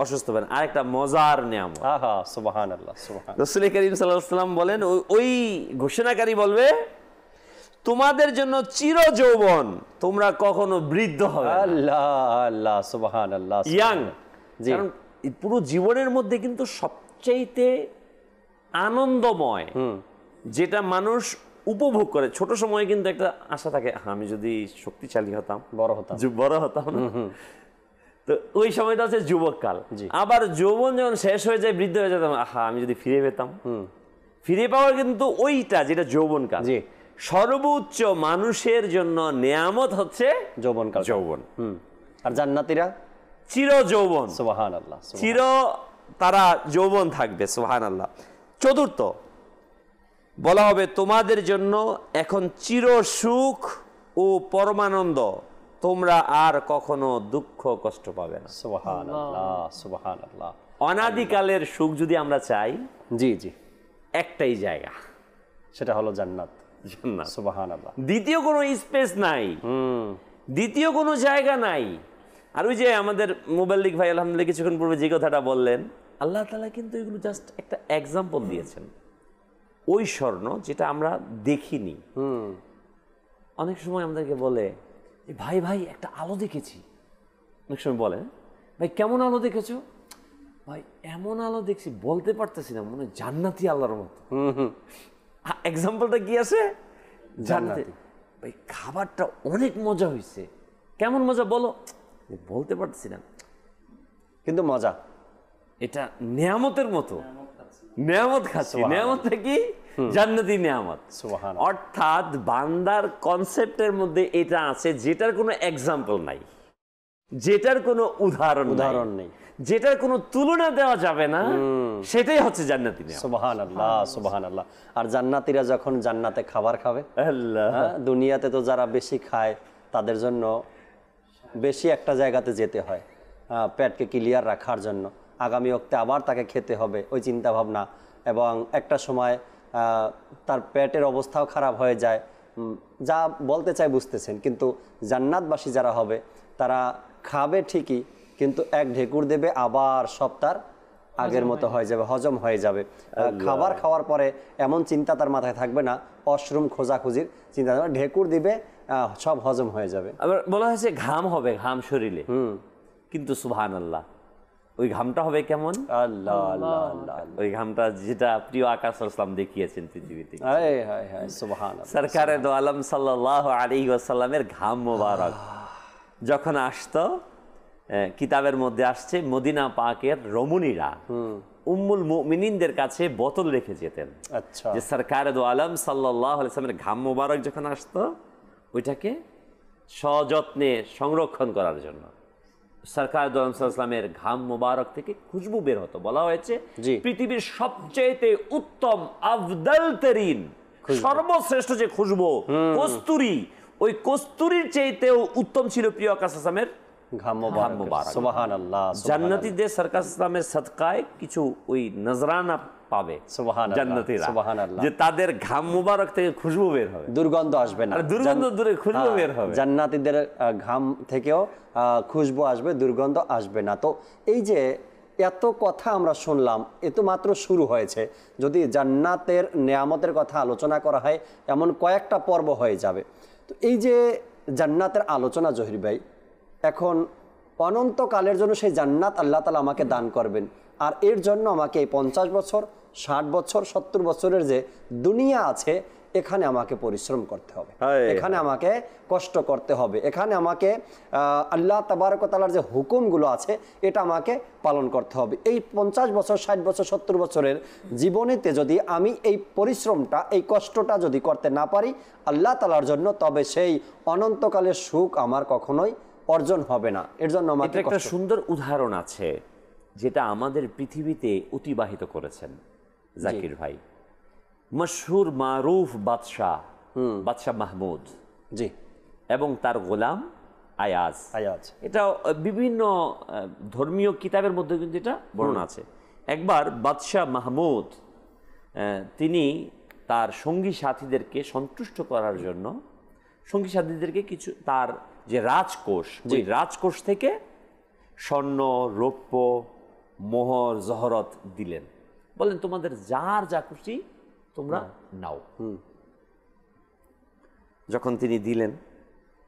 অসুস্থ হবে না। আরেকটা মজার নিয়ামত, আহা, সুবহানাল্লাহ, সুবহানাল্লাহ, রাসূল করিম সাল্লাল্লাহু আলাইহি ওয়াসাল্লাম বলেন, ওই ঘোষণাকারী বলবে, তোমাদের জন্য চির যৌবন, তোমরা কখনো বৃদ্ধ হবে না। আল্লাহ আল্লাহ, সুবহানাল্লাহ, ইয়াং। জি। কারণ এই পুরো জীবনের মধ্যে কিন্তু সবচাইতে আনন্দময় যেটা মানুষ উপভোগ করে, ছোট সময়ে কিন্তু একটা আশা থাকে, আমি যদি শক্তিশালী হতাম, বড় হতাম না? তো ওই সময়টা হচ্ছে যুবককাল। আবার যৌবন যখন শেষ হয়ে যায়, বৃদ্ধ হয়ে যেতাম, আমি যদি ফিরে পেতাম। ফিরে পাওয়ার কিন্তু ওইটা যেটা যৌবনকাল। জি। সর্বোচ্চ মানুষের জন্য নিয়ামত হচ্ছে যৌবনকাল, যৌবন। আর জান্নাতীরা চির যৌবন, সুবহানাল্লাহ, চির তারা যৌবন থাকবে, সুবহানাল্লাহ। চতুর্থ, বলা হবে তোমাদের জন্য এখন চির সুখ ও পরমানন্দ, তোমরা আর কখনো দুঃখ কষ্ট পাবে না। সুবহানাল্লাহ, সুবহানাল্লাহ। অনাদিকালের সুখ যদি আমরা চাই, জি জি, একটাই জায়গা, সেটা হলো জান্নাত। জান্নাত। সুবহানাল্লাহ। দ্বিতীয় কোনো স্পেস নাই, দ্বিতীয় কোনো জায়গা নাই। আর ওই যে আমাদের মোবাল্লিক ভাই আলহামদুলিল্লাহ কিছুক্ষণ পূর্বে যে কথাটা বললেন, আল্লাহ তাআলা কিন্তু এগুলো জাস্ট একটা এক্সাম্পল দিয়েছেন। ওই স্বর্ণ যেটা আমরা দেখিনি, অনেক সময় আমাদেরকে বলে, ভাই ভাই একটা আলো দেখেছি। অনেক সময় বলে, ভাই কেমন আলো দেখেছো? ভাই এমন আলো দেখছি বলতে পারতেছি না, মনে হয় জান্নাতি আল্লাহর মতো। এক্সাম্পলটা কি আছে? জান্নাতি। ভাই খাবারটা অনেক মজা হয়েছে, কেমন মজা বলো? বলতে পারতেছি না, কিন্তু মজা। এটা নিয়ামতের মতো, নিয়ামত খাচ্ছি। নিয়ামতটা কি? জান্নাতি নিয়ামত। সুবহানাল্লাহ। অর্থাৎ বান্দার কনসেপ্টের মধ্যে এটা আছে যেটার কোনো এক্সাম্পল নাই, যেটার কোনো উদাহরণ নেই, যেটার কোনো তুলনা দেওয়া যাবে না, সেটাই হচ্ছে জান্নাতি নিয়ামত। সুবহানাল্লাহ, সুবহানাল্লাহ। আর জান্নাতীরা যখন জান্নাতে খাবার খাবে, আল্লাহ, হ্যাঁ, দুনিয়াতে তো যারা বেশি খায় তাদের জন্য বেশি একটা জায়গাতে যেতে হয় পেটকে ক্লিয়ার রাখার জন্য। আগামী ওক্তে আবার তাকে খেতে হবে, ওই চিন্তা ভাবনা, এবং একটা সময় তার পেটের অবস্থাও খারাপ হয়ে যায়। যা বলতে চাই বুঝতেছেন, কিন্তু জান্নাতবাসী যারা হবে তারা খাবে ঠিকই, কিন্তু এক ঢেকুর দেবে, আবার সব তার আগের মতো হয়ে যাবে, হজম হয়ে যাবে। খাবার খাওয়ার পরে এমন চিন্তা তার মাথায় থাকবে না, অশরুম খোঁজাখুঁজির চিন্তা, ঢেকুর দিবে, সব হজম হয়ে যাবে। আবার বলা হয়েছে ঘাম হবে, ঘাম শরীরে, কিন্তু সুবহানাল্লাহ ওই ঘামটা হবে কেমন? আল্লাহ আল্লাহ আল্লাহ, ওই ঘামটা যেটা প্রিয় আকা সাল্লাল্লাহু আলাইহি ওয়াসাল্লাম দেখিয়েছেন পৃথিবীতে। হায় হায় হায়, সুবহানাল্লাহ। সরকারে দো আলম সাল্লাল্লাহু আলাইহি ওয়াসাল্লামের ঘাম মোবারক যখন আসতো, কিতাবের মধ্যে আসছে মদিনা পাকের রমণীরা উম্মুল মুমিনিনদের কাছে বোতল রেখে যেতেন। আচ্ছা, যে সরকারে দো আলম সাল্লাল্লাহু আলাইহি ওয়াসাল্লামের ঘাম মোবারক যখন আসতো, ওইটাকে সযত্নে সংরক্ষণ করার জন্য সরকার দো আলম সাল্লাল্লাহু আলাইহি ওয়াসাল্লামের ঘাম মোবারক থেকে খুশবু বের হতো। বলা হয়েছে পৃথিবীর সবচেয়ে উত্তম আফদল তরিন, সর্বশ্রেষ্ঠ যে খুশবু কস্তুরী, ওই কস্তুরীর চাইতেও উত্তম ছিল প্রিয় আকা সাল্লাল্লাহু আলাইহি ওয়াসাল্লামের ঘাম মোবারক। সুবহানাল্লাহ। জান্নাতীদের সরকার ইসলামের সদকায় কিছু ওই নজরানা পাবে জান্নাতীরা, যে তাদের ঘাম মোবারক থেকে খুশবু বের হবে, দুর্গন্ধ আসবে না, দুর্গন্ধ দূরে খুশবু বের হবে। জান্নাতীদের ঘাম থেকেও খুশবু আসবে, দুর্গন্ধ আসবে না। তো এই যে এত কথা আমরা শুনলাম, এ তো মাত্র শুরু হয়েছে। যদি জান্নাতের নেয়ামতের কথা আলোচনা করা হয়, এমন কয়েকটা পর্ব হয়ে যাবে। তো এই যে জান্নাতের আলোচনা, জহির ভাই, এখন অনন্তকালের জন্য সেই জান্নাত আল্লাহ তাআলা আমাকে দান করবেন, আর এর জন্য আমাকে 50 বছর, 60 বছর, 70 বছরের যে দুনিয়া আছে, এখানে আমাকে পরিশ্রম করতে হবে, এখানে আমাকে কষ্ট করতে হবে, এখানে আমাকে আল্লাহ তাবারক ওয়া তাআলার যে হুকুমগুলো আছে এটা আমাকে পালন করতে হবে। এই 50 বছর, 60 বছর, 70 বছরের জীবনেতে যদি আমি এই পরিশ্রমটা, এই কষ্টটা যদি করতে না পারি আল্লাহ তাআলার জন্য, তবে সেই অনন্তকালের সুখ আমার কখনোই অর্জন হবে না। এর জন্য আমাকে একটা সুন্দর উদাহরণ আছে যেটা আমাদের পৃথিবীতে অতিবাহিত করেছেন জাকির ভাই, মশহুর মারুফ বাদশাহ মাহমুদ, জি, এবং তার গোলাম আয়াজ। এটা বিভিন্ন ধর্মীয় কিতাবের মধ্যে কিন্তু এটা বর্ণনা আছে। একবার বাদশাহ মাহমুদ তিনি তার সঙ্গী সাথীদেরকে সন্তুষ্ট করার জন্য সঙ্গী সাথীদেরকে কিছু তার যে রাজকোষ, ওই রাজকোষ থেকে স্বর্ণ, রৌপ্য, মোহর, জহরত দিলেন। বলেন তোমাদের যার যা খুশি তোমরা নাও। যখন তিনি দিলেন,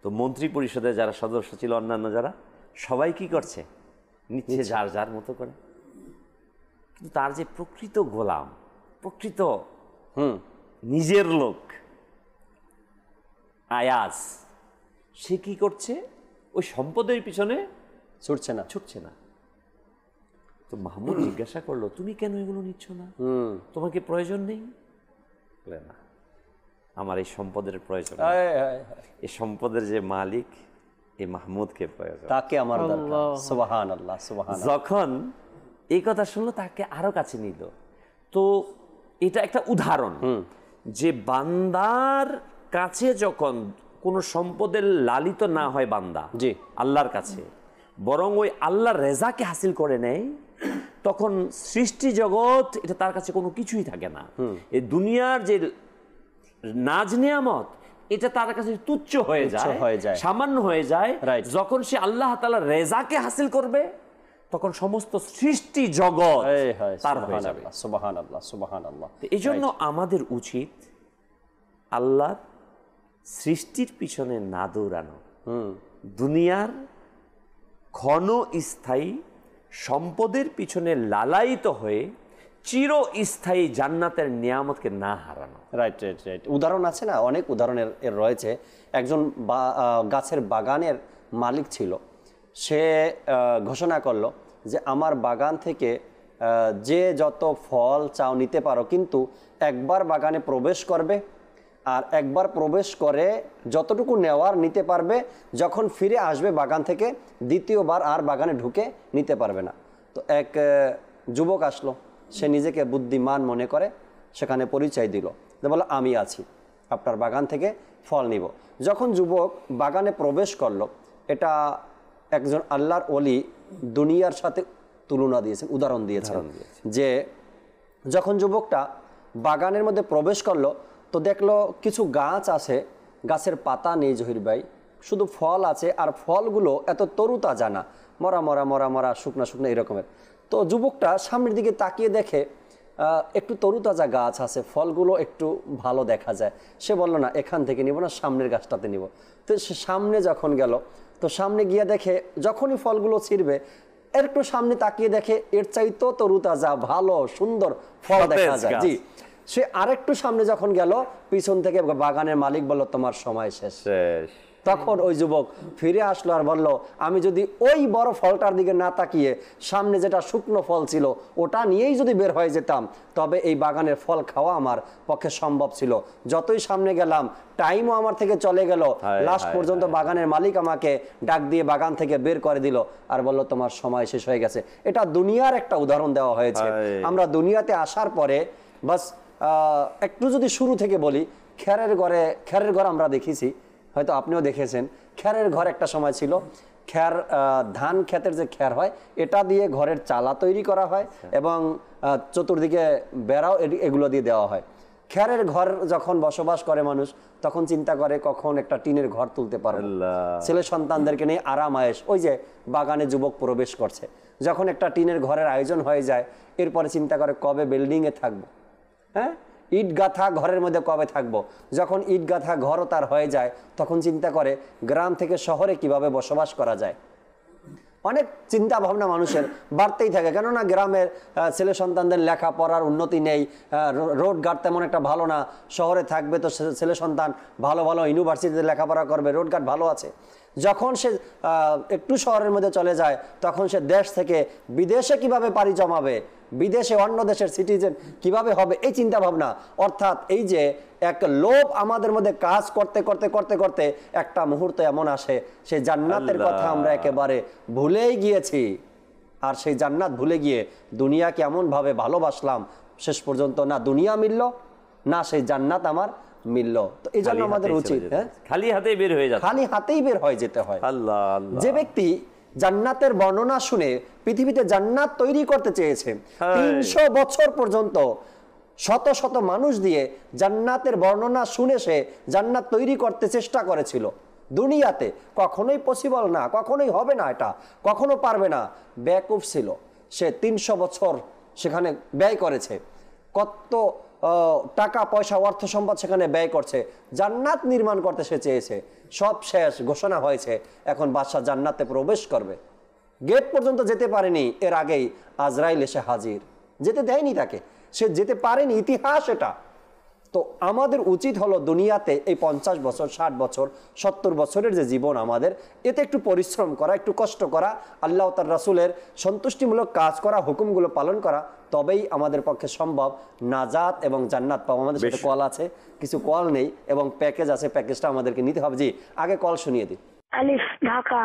তো মন্ত্রী পরিষদের যারা সদস্য ছিল, অন্যান্য যারা, সবাই কি করছে, নিচ্ছে যার যার মতো করে। কিন্তু তার যে প্রকৃত গোলাম, প্রকৃত নিজের লোক আয়াজ, সে কি করছে, ওই সম্পদের পিছনে ছুটছে না। তো মাহমুদ জিজ্ঞাসা করলো, তুমি কেন এগুলো নিচ্ছ না, তোমার কি প্রয়োজন নেই? বলে না, আমার এই সম্পদের প্রয়োজন। এই সম্পদের যে মালিক, এই মাহমুদকে প্রয়োজন, তাকে আমার দরকার। সুবহানাল্লাহ, সুবহানাল্লাহ। যখন এই কথা শুনলো, তাকে আরো কাছে নিল। তো এটা একটা উদাহরণ যে বান্দার কাছে যখন কোনো সম্পদের লালিত না হয় বান্দা, জি, আল্লাহর কাছে, বরং ওই আল্লাহর রেজাকে হাসিল করে নেয়, তখন সৃষ্টি জগৎ এটা তার কাছে কোনো কিছুই থাকে না। এই দুনিয়ার যে নাজ নিয়ামত, এটা তার কাছে তুচ্ছ হয়ে যায়, সামান্য হয়ে যায়। যখন সে আল্লাহ তাআলার রেজাকে হাসিল করবে, তখন সমস্ত সৃষ্টি জগৎ তার হয়ে যাবে। সুবহানাল্লাহ, সুবহানাল্লাহ। এই জন্য আমাদের উচিত আল্লাহর সৃষ্টির পিছনে না দৌড়ানো, দুনিয়ার ক্ষণস্থায়ী সম্পদের পিছনে লালায়িত হয়ে চিরস্থায়ী জান্নাতের নিয়ামতকে না হারানো। Right right right. উদাহরণ আছে না, অনেক উদাহরণের এর রয়েছে। একজন গাছের বাগানের মালিক ছিল, সে ঘোষণা করলো যে আমার বাগান থেকে যে যত ফল চাও নিতে পারো, কিন্তু একবার বাগানে প্রবেশ করবে, আর একবার প্রবেশ করে যতটুকু নেওয়ার নিতে পারবে, যখন ফিরে আসবে বাগান থেকে দ্বিতীয়বার আর বাগানে ঢুকে নিতে পারবে না। তো এক যুবক আসলো, সে নিজেকে বুদ্ধিমান মনে করে, সেখানে পরিচয় দিল, বললো আমি আছি, আপনার বাগান থেকে ফল নিব। যখন যুবক বাগানে প্রবেশ করলো, এটা একজন আল্লাহর ওলি দুনিয়ার সাথে তুলনা দিয়েছেন, উদাহরণ দিয়েছেন, যে যখন যুবকটা বাগানের মধ্যে প্রবেশ করলো তো দেখলো কিছু গাছ আছে, গাছের পাতা নেই জহির ভাই, শুধু ফল আছে, আর ফলগুলো এত তরুতাজা না, মরা মরা মরা মরা শুকনা শুকনা এরকমের। তো যুবকটা সামনের দিকে তাকিয়ে দেখে একটু তরুতাজা গাছ আছে, ফলগুলো একটু ভালো দেখা যায়। সে বলল না এখান থেকে নিব না, সামনের গাছটাতে নিব। তো সে সামনে যখন গেল, তো সামনে গিয়ে দেখে যখনই ফলগুলো ছিঁড়বে, এর একটু সামনে তাকিয়ে দেখে এর চাইতো তরুতাজা ভালো সুন্দর ফল দেখা যায়। জি, সে আরেকটু সামনে যখন গেল, পিছন থেকে বাগানের মালিক বলল তোমার সময় শেষ। তখন ওই যুবক ফিরে আসলো আর বলল আমি যদি ওই বড় ফলটার দিকে না তাকিয়ে সামনে যেটা শুকনো ফল ছিল ওটা নিয়েই যদি বের হয়ে যেতাম, তবে এই বাগানের ফল খাওয়া আমার পক্ষে সম্ভব ছিল। যতই সামনে গেলাম টাইমও আমার থেকে চলে গেল, লাস্ট পর্যন্ত বাগানের মালিক আমাকে ডাক দিয়ে বাগান থেকে বের করে দিল আর বলল তোমার সময় শেষ হয়ে গেছে। এটা দুনিয়ার একটা উদাহরণ দেওয়া হয়েছে। আমরা দুনিয়াতে আসার পরে বাস একটু যদি শুরু থেকে বলি, খেরের ঘর আমরা দেখেছি, হয়তো আপনিও দেখেছেন, খেরের ঘর একটা সময় ছিল। খের, ধান ক্ষেতের যে খের হয়, এটা দিয়ে ঘরের চালা তৈরি করা হয় এবং চতুর্দিকে বেড়াও এগুলো দিয়ে দেওয়া হয়। খেরের ঘর যখন বসবাস করে মানুষ, তখন চিন্তা করে কখন একটা টিনের ঘর তুলতে পারবে, ছেলে সন্তানদেরকে নিয়ে আরাম আয়েশ। ওই যে বাগানে যুবক প্রবেশ করছে, যখন একটা টিনের ঘরের আয়োজন হয়ে যায়, এরপরে চিন্তা করে কবে বিল্ডিংয়ে থাকবো, হ্যাঁ, ইট গাথা ঘরের মধ্যে কবে থাকবো। যখন ইট গাথা ঘরও তার হয়ে যায়, তখন চিন্তা করে গ্রাম থেকে শহরে কিভাবে বসবাস করা যায়। অনেক চিন্তা ভাবনা মানুষের বাড়তেই থাকে, কেননা গ্রামের ছেলে সন্তানদের লেখাপড়ার উন্নতি নেই, রোডঘাট তেমন একটা ভালো না। শহরে থাকবে তো ছেলে সন্তান ভালো ভালো ইউনিভার্সিটিতে লেখাপড়া করবে, রোডঘাট ভালো আছে। যখন সে একটু শহরের মধ্যে চলে যায়, তখন সে দেশ থেকে বিদেশে কিভাবে পাড়ি জমাবে, বিদেশে অন্য দেশের সিটিজেন কিভাবে হবে, এই চিন্তা ভাবনা। অর্থাৎ এই যে এক লোভ আমাদের মধ্যে কাজ করতে করতে করতে করতে একটা মুহূর্ত এমন আসে, সেই জান্নাতের কথা আমরা একেবারে ভুলেই গিয়েছি। আর সেই জান্নাত ভুলে গিয়ে দুনিয়াকে এমন ভাবে ভালোবাসলাম, শেষ পর্যন্ত না দুনিয়া মিলল না সেই জান্নাত আমার মিলল। তো এই জন্য আমাদের উচিত খালি হাতেই বের হয়ে যায়, খালি হাতেই বের হয়ে যেতে হয়। যে ব্যক্তি জান্নাতের বর্ণনা শুনে পৃথিবীতে জান্নাত তৈরি করতে চেয়েছে, 300 বছর পর্যন্ত শত শত মানুষ দিয়ে জান্নাতের বর্ণনা শুনে সে জান্নাত তৈরি করতে চেষ্টা করেছিল। দুনিয়াতে কখনোই পসিবল না, কখনোই হবে না, এটা কখনো পারবে না। বেকুফ ছিল সে, 300 বছর সেখানে ব্যয় করেছে, কত টাকা পয়সা অর্থ সম্পদ সেখানে ব্যয় করছে, জান্নাত নির্মাণ করতে সে চেয়েছে। সব শেষ, ঘোষণা হয়েছে এখন বাদশা জান্নাতে প্রবেশ করবে। গেট পর্যন্ত যেতে পারেনি, এর আগেই আজরাইল এসে হাজির, যেতে দেয়নি তাকে, সে যেতে পারেনি, ইতিহাস এটা। তো আমাদের উচিত হলো দুনিয়াতে এই 50 বছর 60 বছর 70 বছরের যে জীবন আমাদের, এতে একটু পরিশ্রম করা, একটু কষ্ট করা, আল্লাহ তার রাসূলের সন্তুষ্টিমূলক কাজ করা, হুকুমগুলো পালন করা, তবেই আমাদের পক্ষে সম্ভব নাজাত এবং জান্নাত পাওয়া। আমাদের সাথে কল আছে, কিছু কল নেই এবং প্যাকেজ আছে, প্যাকেজটা আমাদেরকে নিতে হবে। জি, আগে কল শুনিয়ে দিই। আলিফ, ঢাকা।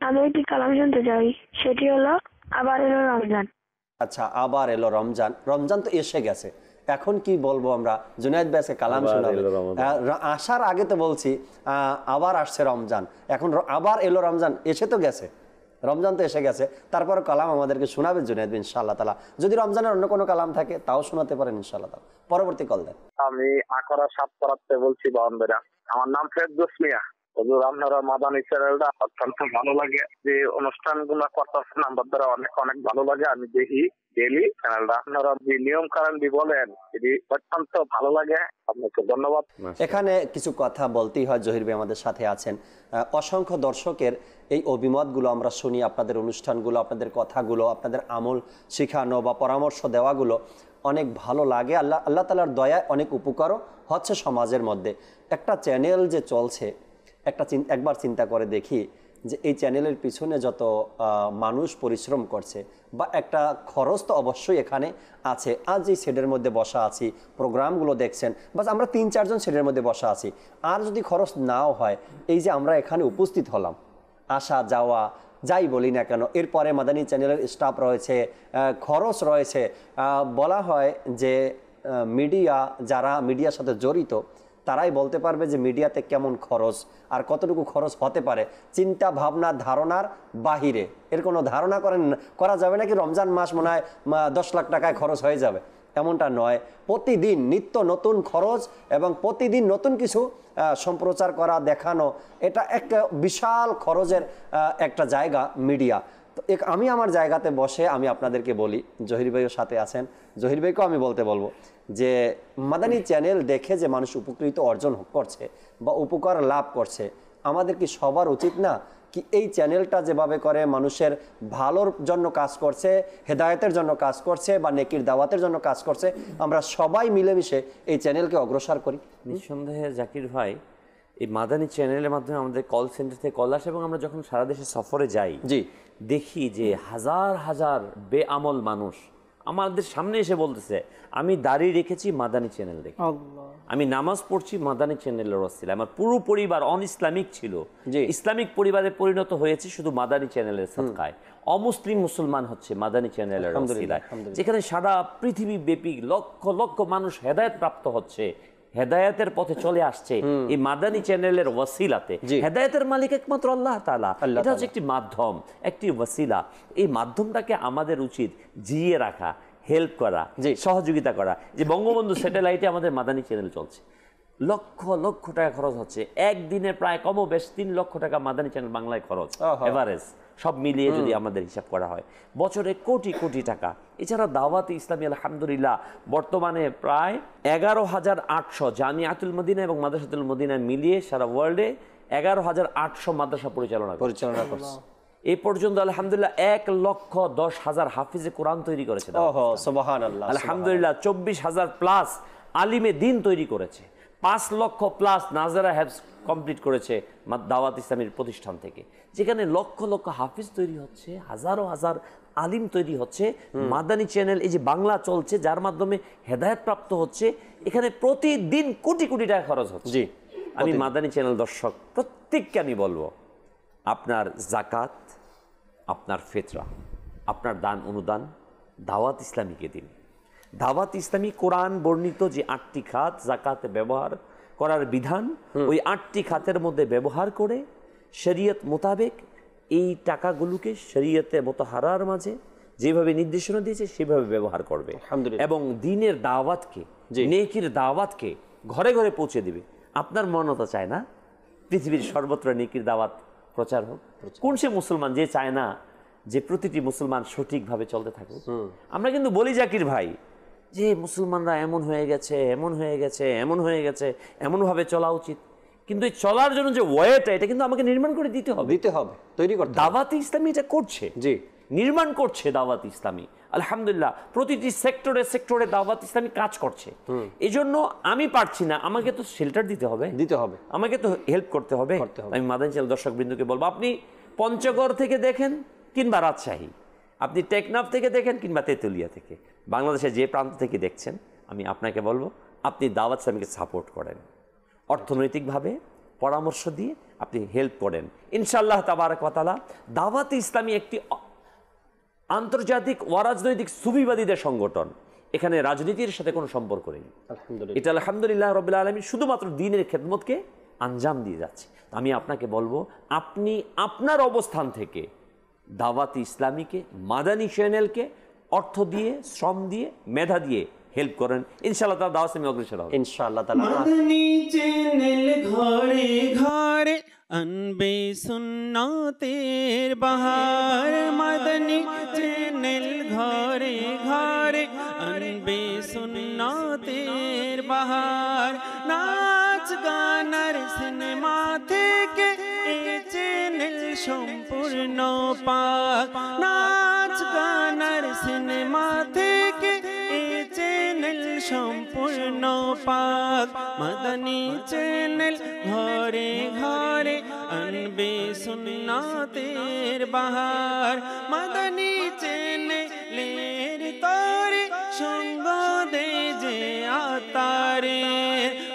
আমি একটি কালাম শুনতে চাই, সেটি হলো আবার এলো রমজান। আচ্ছা, আবার এলো রমজান। রমজান তো এসে গেছে, এখন কি বলবো আমরা? জুনায়েদ ভাই কালাম শোনাবে। আসার আগে তো বলছি আবার আসছে রমজান, এখন আবার এলো রমজান, এসে তো গেছে, রমজান তো এসে গেছে, তারপর কালাম আমাদেরকে শোনাবে জুনায়েদ ভাই ইনশাআল্লাহ তাআলা। যদি রমজানের অন্য কোনো কালাম থাকে তাও শোনাতে পারেন ইনশাআল্লাহ তাআলা। পরবর্তী কল দেন। আমি আকরা সাতপাড়াতে বলছি, বাউন্ডারা। আমার নাম ফেরদৌস মিয়া। হুজুর, আপনারা মাদানী চ্যানেলটা অত্যন্ত ভালো লাগে, যে অনুষ্ঠানগুলো করতেছেন আমার দ্বারা অনেক অনেক ভালো লাগে। আমি দেখি ডেইলি চ্যানেলটা, আপনারা যে নিয়ম কানুন বলেন এটি অত্যন্ত ভালো লাগে। আপনাকে ধন্যবাদ। এখানে কিছু কথা বলতেই হয়, জহির ভাই আমাদের সাথে আছেন। অসংখ্য দর্শকের এই অভিমতগুলো আমরা শুনি, আপনাদের অনুষ্ঠানগুলো, আপনাদের কথাগুলো, আপনাদের আমল শেখানো বা পরামর্শ দেওয়াগুলো অনেক ভালো লাগে। আল্লাহ তাআলার দয়ায় অনেক উপকারও হচ্ছে সমাজের মধ্যে। একটা চ্যানেল যে চলছে, একবার চিন্তা করে দেখি যে এই চ্যানেলের পিছনে যত মানুষ পরিশ্রম করছে বা একটা খরচ তো অবশ্যই এখানে আছে। আজ এই শেডের মধ্যে বসা আছি, প্রোগ্রামগুলো দেখছেন, বাস আমরা 3-4 জন শেডের মধ্যে বসা আছি। আর যদি খরচ নাও হয়, এই যে আমরা এখানে উপস্থিত হলাম, আসা যাওয়া যাই বলি না কেন, এরপরে মাদানী চ্যানেলের স্টাফ রয়েছে, খরচ রয়েছে। বলা হয় যে মিডিয়া, যারা মিডিয়ার সাথে জড়িত তারাই বলতে পারবে যে মিডিয়াতে কেমন খরচ আর কতটুকু খরচ হতে পারে, চিন্তা ভাবনা ধারণার বাহিরে। এর কোনো ধারণা করা যাবে না কি রমজান মাস মনে হয় 10 লাখ টাকায় খরচ হয়ে যাবে, এমনটা নয়। প্রতিদিন নিত্য নতুন খরচ এবং প্রতিদিন নতুন কিছু সম্প্রচার করা, দেখানো, এটা একটা বিশাল খরচের একটা জায়গা মিডিয়া। তো আমি আমার জায়গাতে বসে আমি আপনাদেরকে বলি, জহির ভাইও সাথে আছেন, জহির ভাইকেও আমি বলবো যে মাদানী চ্যানেল দেখে যে মানুষ উপকৃত অর্জন করছে বা উপকার লাভ করছে, আমাদের কি সবার উচিত না কি এই চ্যানেলটা যেভাবে করে মানুষের ভালোর জন্য কাজ করছে, হেদায়েতের জন্য কাজ করছে বা নেকির দাওয়াতের জন্য কাজ করছে, আমরা সবাই মিলেমিশে এই চ্যানেলকে অগ্রসর করি? নিঃসন্দেহে জাকির ভাই, এই মাদানী চ্যানেলের মাধ্যমে আমাদের কল সেন্টার থেকে কল আসে এবং আমরা যখন সারা দেশে সফরে যাই, জি, দেখি যে হাজার হাজার বেআমল মানুষ আমাদের সামনে এসে বলতেছে, আমি দাড়ি রেখেছি মাদানী চ্যানেল দেখে, আমি নামাজ পড়ছি মাদানী চ্যানেলের ওসিলায়, আমার পুরো পরিবার অন ইসলামিক ছিল, ইসলামিক পরিবারে পরিণত হয়েছে শুধু মাদানী চ্যানেলের সাদকায়, অমুসলিম মুসলমান হচ্ছে মাদানী চ্যানেলের ওসিলায়, যেখানে সারা পৃথিবী ব্যাপী লক্ষ লক্ষ মানুষ হেদায়েত প্রাপ্ত হচ্ছে, হেদায়েতের পথে চলে আসছে এই মাদানী চ্যানেলের ওয়াসিলাতে। হেদায়েতের মালিক একমাত্র আল্লাহ তাআলা। এটা হচ্ছে একটি মাধ্যম, একটি ওয়াসিলা। এই মাধ্যমটাকে আমাদের উচিত জিইয়ে রাখা, হেল্প করা, সহযোগিতা করা। যে বঙ্গবন্ধু স্যাটেলাইটে আমাদের মাদানী চ্যানেল চলছে, লক্ষ লক্ষ টাকা খরচ হচ্ছে, একদিনে প্রায় কমবেশ 3 লক্ষ টাকা মাদানী চ্যানেল বাংলায় খরচ, এভারেজ সব মিলিয়ে যদি আমাদের হিসাব করা হয়, বছরে কোটি কোটি টাকা। এছাড়া দাওয়াতে ইসলামী আলহামদুলিল্লাহ বর্তমানে প্রায় 11,800 জামিয়াতুল মদিনা এবং মাদ্রাসাতুল মদিনা মিলিয়ে সারা ওয়ার্ল্ডে 11,800 মাদ্রাসা পরিচালনা করছে। এই পর্যন্ত আলহামদুলিল্লাহ 1,10,000 হাফিজে কোরআন তৈরি করেছে। সুবহানাল্লাহ, আলহামদুলিল্লাহ 24,000 প্লাস আলিমে দিন তৈরি করেছে, 5 লক্ষ প্লাস নাজারা হ্যাবস কমপ্লিট করেছে দাওয়াত ইসলামীর প্রতিষ্ঠান থেকে, যেখানে লক্ষ লক্ষ হাফিজ তৈরি হচ্ছে, হাজারো হাজার আলিম তৈরি হচ্ছে। মাদানী চ্যানেল এই যে বাংলা চলছে, যার মাধ্যমে হেদায়েত প্রাপ্ত হচ্ছে, এখানে প্রতিদিন কোটি কোটি টাকা খরচ হচ্ছে। আমি মাদানী চ্যানেল দর্শক প্রত্যেককে আমি বলবো, আপনার জাকাত, আপনার ফিতরা, আপনার দান অনুদান দাওয়াত ইসলামীকে দিন। দাওয়াত ইসলামী কোরআন বর্ণিত যে 8টি খাত জাকাতে ব্যবহার করার বিধান, ওই 8টি খাতের মধ্যে ব্যবহার করে শরীয়ত মোতাবেক এই টাকাগুলোকে শরীয়তে মুতাহারার মাঝে যেভাবে নির্দেশনা দিয়েছে সেভাবে ব্যবহার করবে এবং দ্বীনের দাওয়াতকে, নেকির দাওয়াতকে ঘরে ঘরে পৌঁছে দিবে। আপনার মনতা চায় না পৃথিবীর সর্বত্র নেকির দাওয়াত প্রচার হোক? কোন সে মুসলমান যে চায় না যে প্রতিটি মুসলমান সঠিকভাবে চলতে থাকুক? আমরা কিন্তু বলি জাকির ভাই যে মুসলমানরা এমন হয়ে গেছে, এমন হয়ে গেছে, এমন হয়ে গেছে, এমনভাবে চলা উচিত, কিন্তু এই চলার জন্য যে ওয়েটা, এটা কিন্তু আমাকে নির্মাণ করে দিতে হবে, তৈরি করতে। দাওয়াত ইসলামী এটা করছে, নির্মাণ করছে দাওয়াত ইসলামী। আলহামদুলিল্লাহ প্রতিটি সেক্টরে সেক্টরে দাওয়াত ইসলামী কাজ করছে। এই জন্য আমি পারছি না, আমাকে তো শেল্টার দিতে হবে, আমাকে তো হেল্প করতে হবে। আমি মাদানী চ্যানেল দর্শক বৃন্দকে বলবো, আপনি পঞ্চগড় থেকে দেখেন কিংবা রাজশাহী, আপনি টেকনাফ থেকে দেখেন কিংবা তেঁতুলিয়া থেকে, বাংলাদেশের যে প্রান্ত থেকে দেখছেন, আমি আপনাকে বলবো আপনি দাওয়াত ইসলামীকে সাপোর্ট করেন, অর্থনৈতিকভাবে পরামর্শ দিয়ে আপনি হেল্প করেন। ইনশাআল্লাহ তাবারাক ওয়া তাআলা দাওয়াত ইসলামী একটি আন্তর্জাতিক অরাজনৈতিক সুফিবাদীদের সংগঠন, এখানে রাজনীতির সাথে কোনো সম্পর্ক নেই। এটা আলহামদুলিল্লাহ রাব্বিল আলামিন শুধুমাত্র দ্বীনের খেদমতকে আঞ্জাম দিয়ে যাচ্ছে। আমি আপনাকে বলবো, আপনি আপনার অবস্থান থেকে দাওয়াত ইসলামীকে, মাদানী চ্যানেলকে অর্থ দিয়ে, শ্রম দিয়ে, মেধা দিয়ে হেল্প করেন। ইনশাআল্লাহ তাআলা দাওয়াত ইসলামী অগ্রসর হবে ইনশাআল্লাহ তাআলা। মাদানী চ্যানেল ঘরে ঘরে আনবে সুন্নাতের বাহার, মাদানী চ্যানেল ঘরে ঘরে আনবে সুন্নাতের বাহার। নাচ গানার সিনেমা থেকে এই চ্যানেল সম্পূর্ণ পাক, নাচ গানার সিনেমা থেকে এই চ্যানেল সম্পূর্ণ পাক। মাদানী চ্যানেল ঘরে ঘরে আনবে সুন্নাতের বাহার মাদানী চ্যানেলের তরে সঙ্গ দে যে আতারে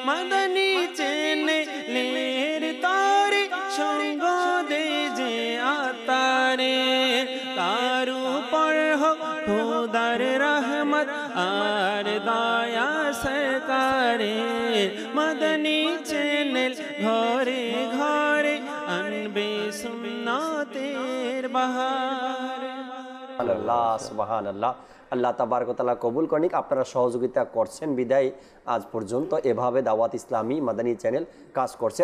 মাদানী চ্যানেলের তরে সঙ্গ দে যে আতারে তার উপর হোক খোদার রহমত আর দয়া সরকারে মাদানী চ্যানেল ঘরে ঘরে আনবে সুন্নাতের বাহার। আল্লাহ সুবহানাল্লাহ। আল্লাহ তাবারক ওয়া তাআলা কবুল করুক। আপনারা সহযোগিতা করছেন বিদায় আজ পর্যন্ত এভাবে দাওয়াত ইসলামী মাদানী চ্যানেল কাজ করছে।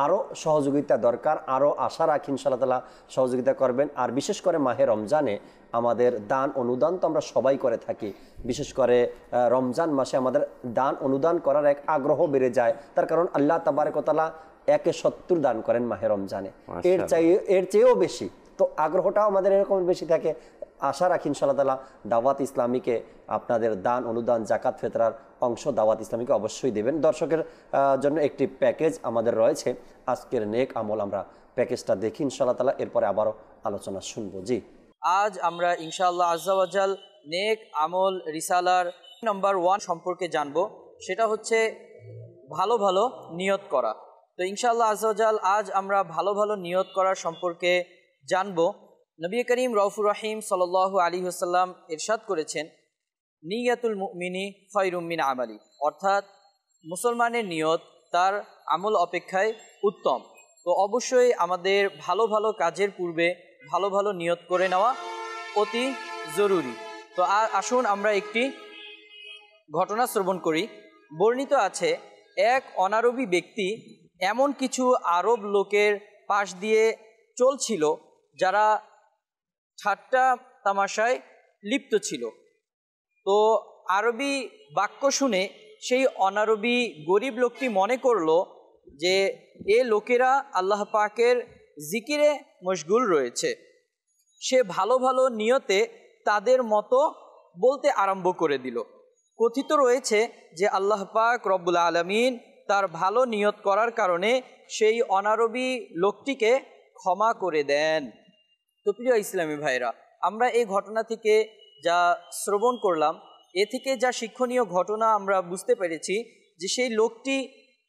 আরও সহযোগিতা দরকার, আরও আশা রাখি ইনশাআল্লাহ তাআলা সহযোগিতা করবেন। আর বিশেষ করে মাহে রমজানে আমাদের দান অনুদান তো আমরা সবাই করে থাকি, বিশেষ করে রমজান মাসে আমাদের দান অনুদান করার এক আগ্রহ বেড়ে যায়। তার কারণ আল্লাহ তাবারক ওয়া তাআলা 1/70 দান করেন মাহে রমজানে, এর চেয়েও বেশি। তো আগ্রহটাও আমাদের এরকম বেশি থাকে। আশা রাখি ইনশাআল্লাহ তাআলা দাওয়াত ইসলামীকে আপনাদের দান অনুদান জাকাত ফেতরার অংশ দাওয়াত ইসলামীকে অবশ্যই দেবেন। দর্শকের জন্য একটি প্যাকেজ আমাদের রয়েছে, আজকের নেক আমল আমরা প্যাকেজটা দেখি ইনশাআল্লাহ তাআলা, এরপরে আবারও আলোচনা শুনবো। জি, আজ আমরা ইনশাআল্লাহ আজ্জা ওয়া জাল নেক আমল রিসালার নাম্বার 1 সম্পর্কে জানবো। সেটা হচ্ছে ভালো ভালো নিয়ত করা। তো ইনশাআল্লাহ আজ্জা ওয়া জাল আজ আমরা ভালো ভালো নিয়ত করার সম্পর্কে জানবো। নবী করিম রউফুর রহিম সাল্লাল্লাহু আলাইহি ওয়াসাল্লাম ইরশাদ করেছেন, নিয়াতুল মুমিনি খায়রুম মিন আমালি, অর্থাৎ মুসলমানের নিয়ত তার আমল অপেক্ষায় উত্তম। তো অবশ্যই আমাদের ভালো ভালো কাজের পূর্বে ভালো ভালো নিয়ত করে নেওয়া অতি জরুরি। তো আসুন আমরা একটি ঘটনা শ্রবণ করি। বর্ণিত আছে, এক অনারবী ব্যক্তি এমন কিছু আরব লোকের পাশ দিয়ে চলছিল যারা ঠাট্টা তামাশায় লিপ্ত ছিল। তো আরবি বাক্য শুনে সেই অনারবি গরিব লোকটি মনে করলো যে এ লোকেরা আল্লাহ পাকের জিকিরে মশগুল রয়েছে। সে ভালো ভালো নিয়তে তাদের মতো বলতে আরম্ভ করে দিল। কথিত রয়েছে যে আল্লাহ পাক রব্বুল আলামিন তার ভালো নিয়ত করার কারণে সেই অনারবি লোকটিকে ক্ষমা করে দেন। তো প্রিয় ইসলামী ভাইরা, আমরা এই ঘটনা থেকে যা শ্রবণ করলাম, এ থেকে যা শিক্ষণীয় ঘটনা আমরা বুঝতে পেরেছি যে সেই লোকটি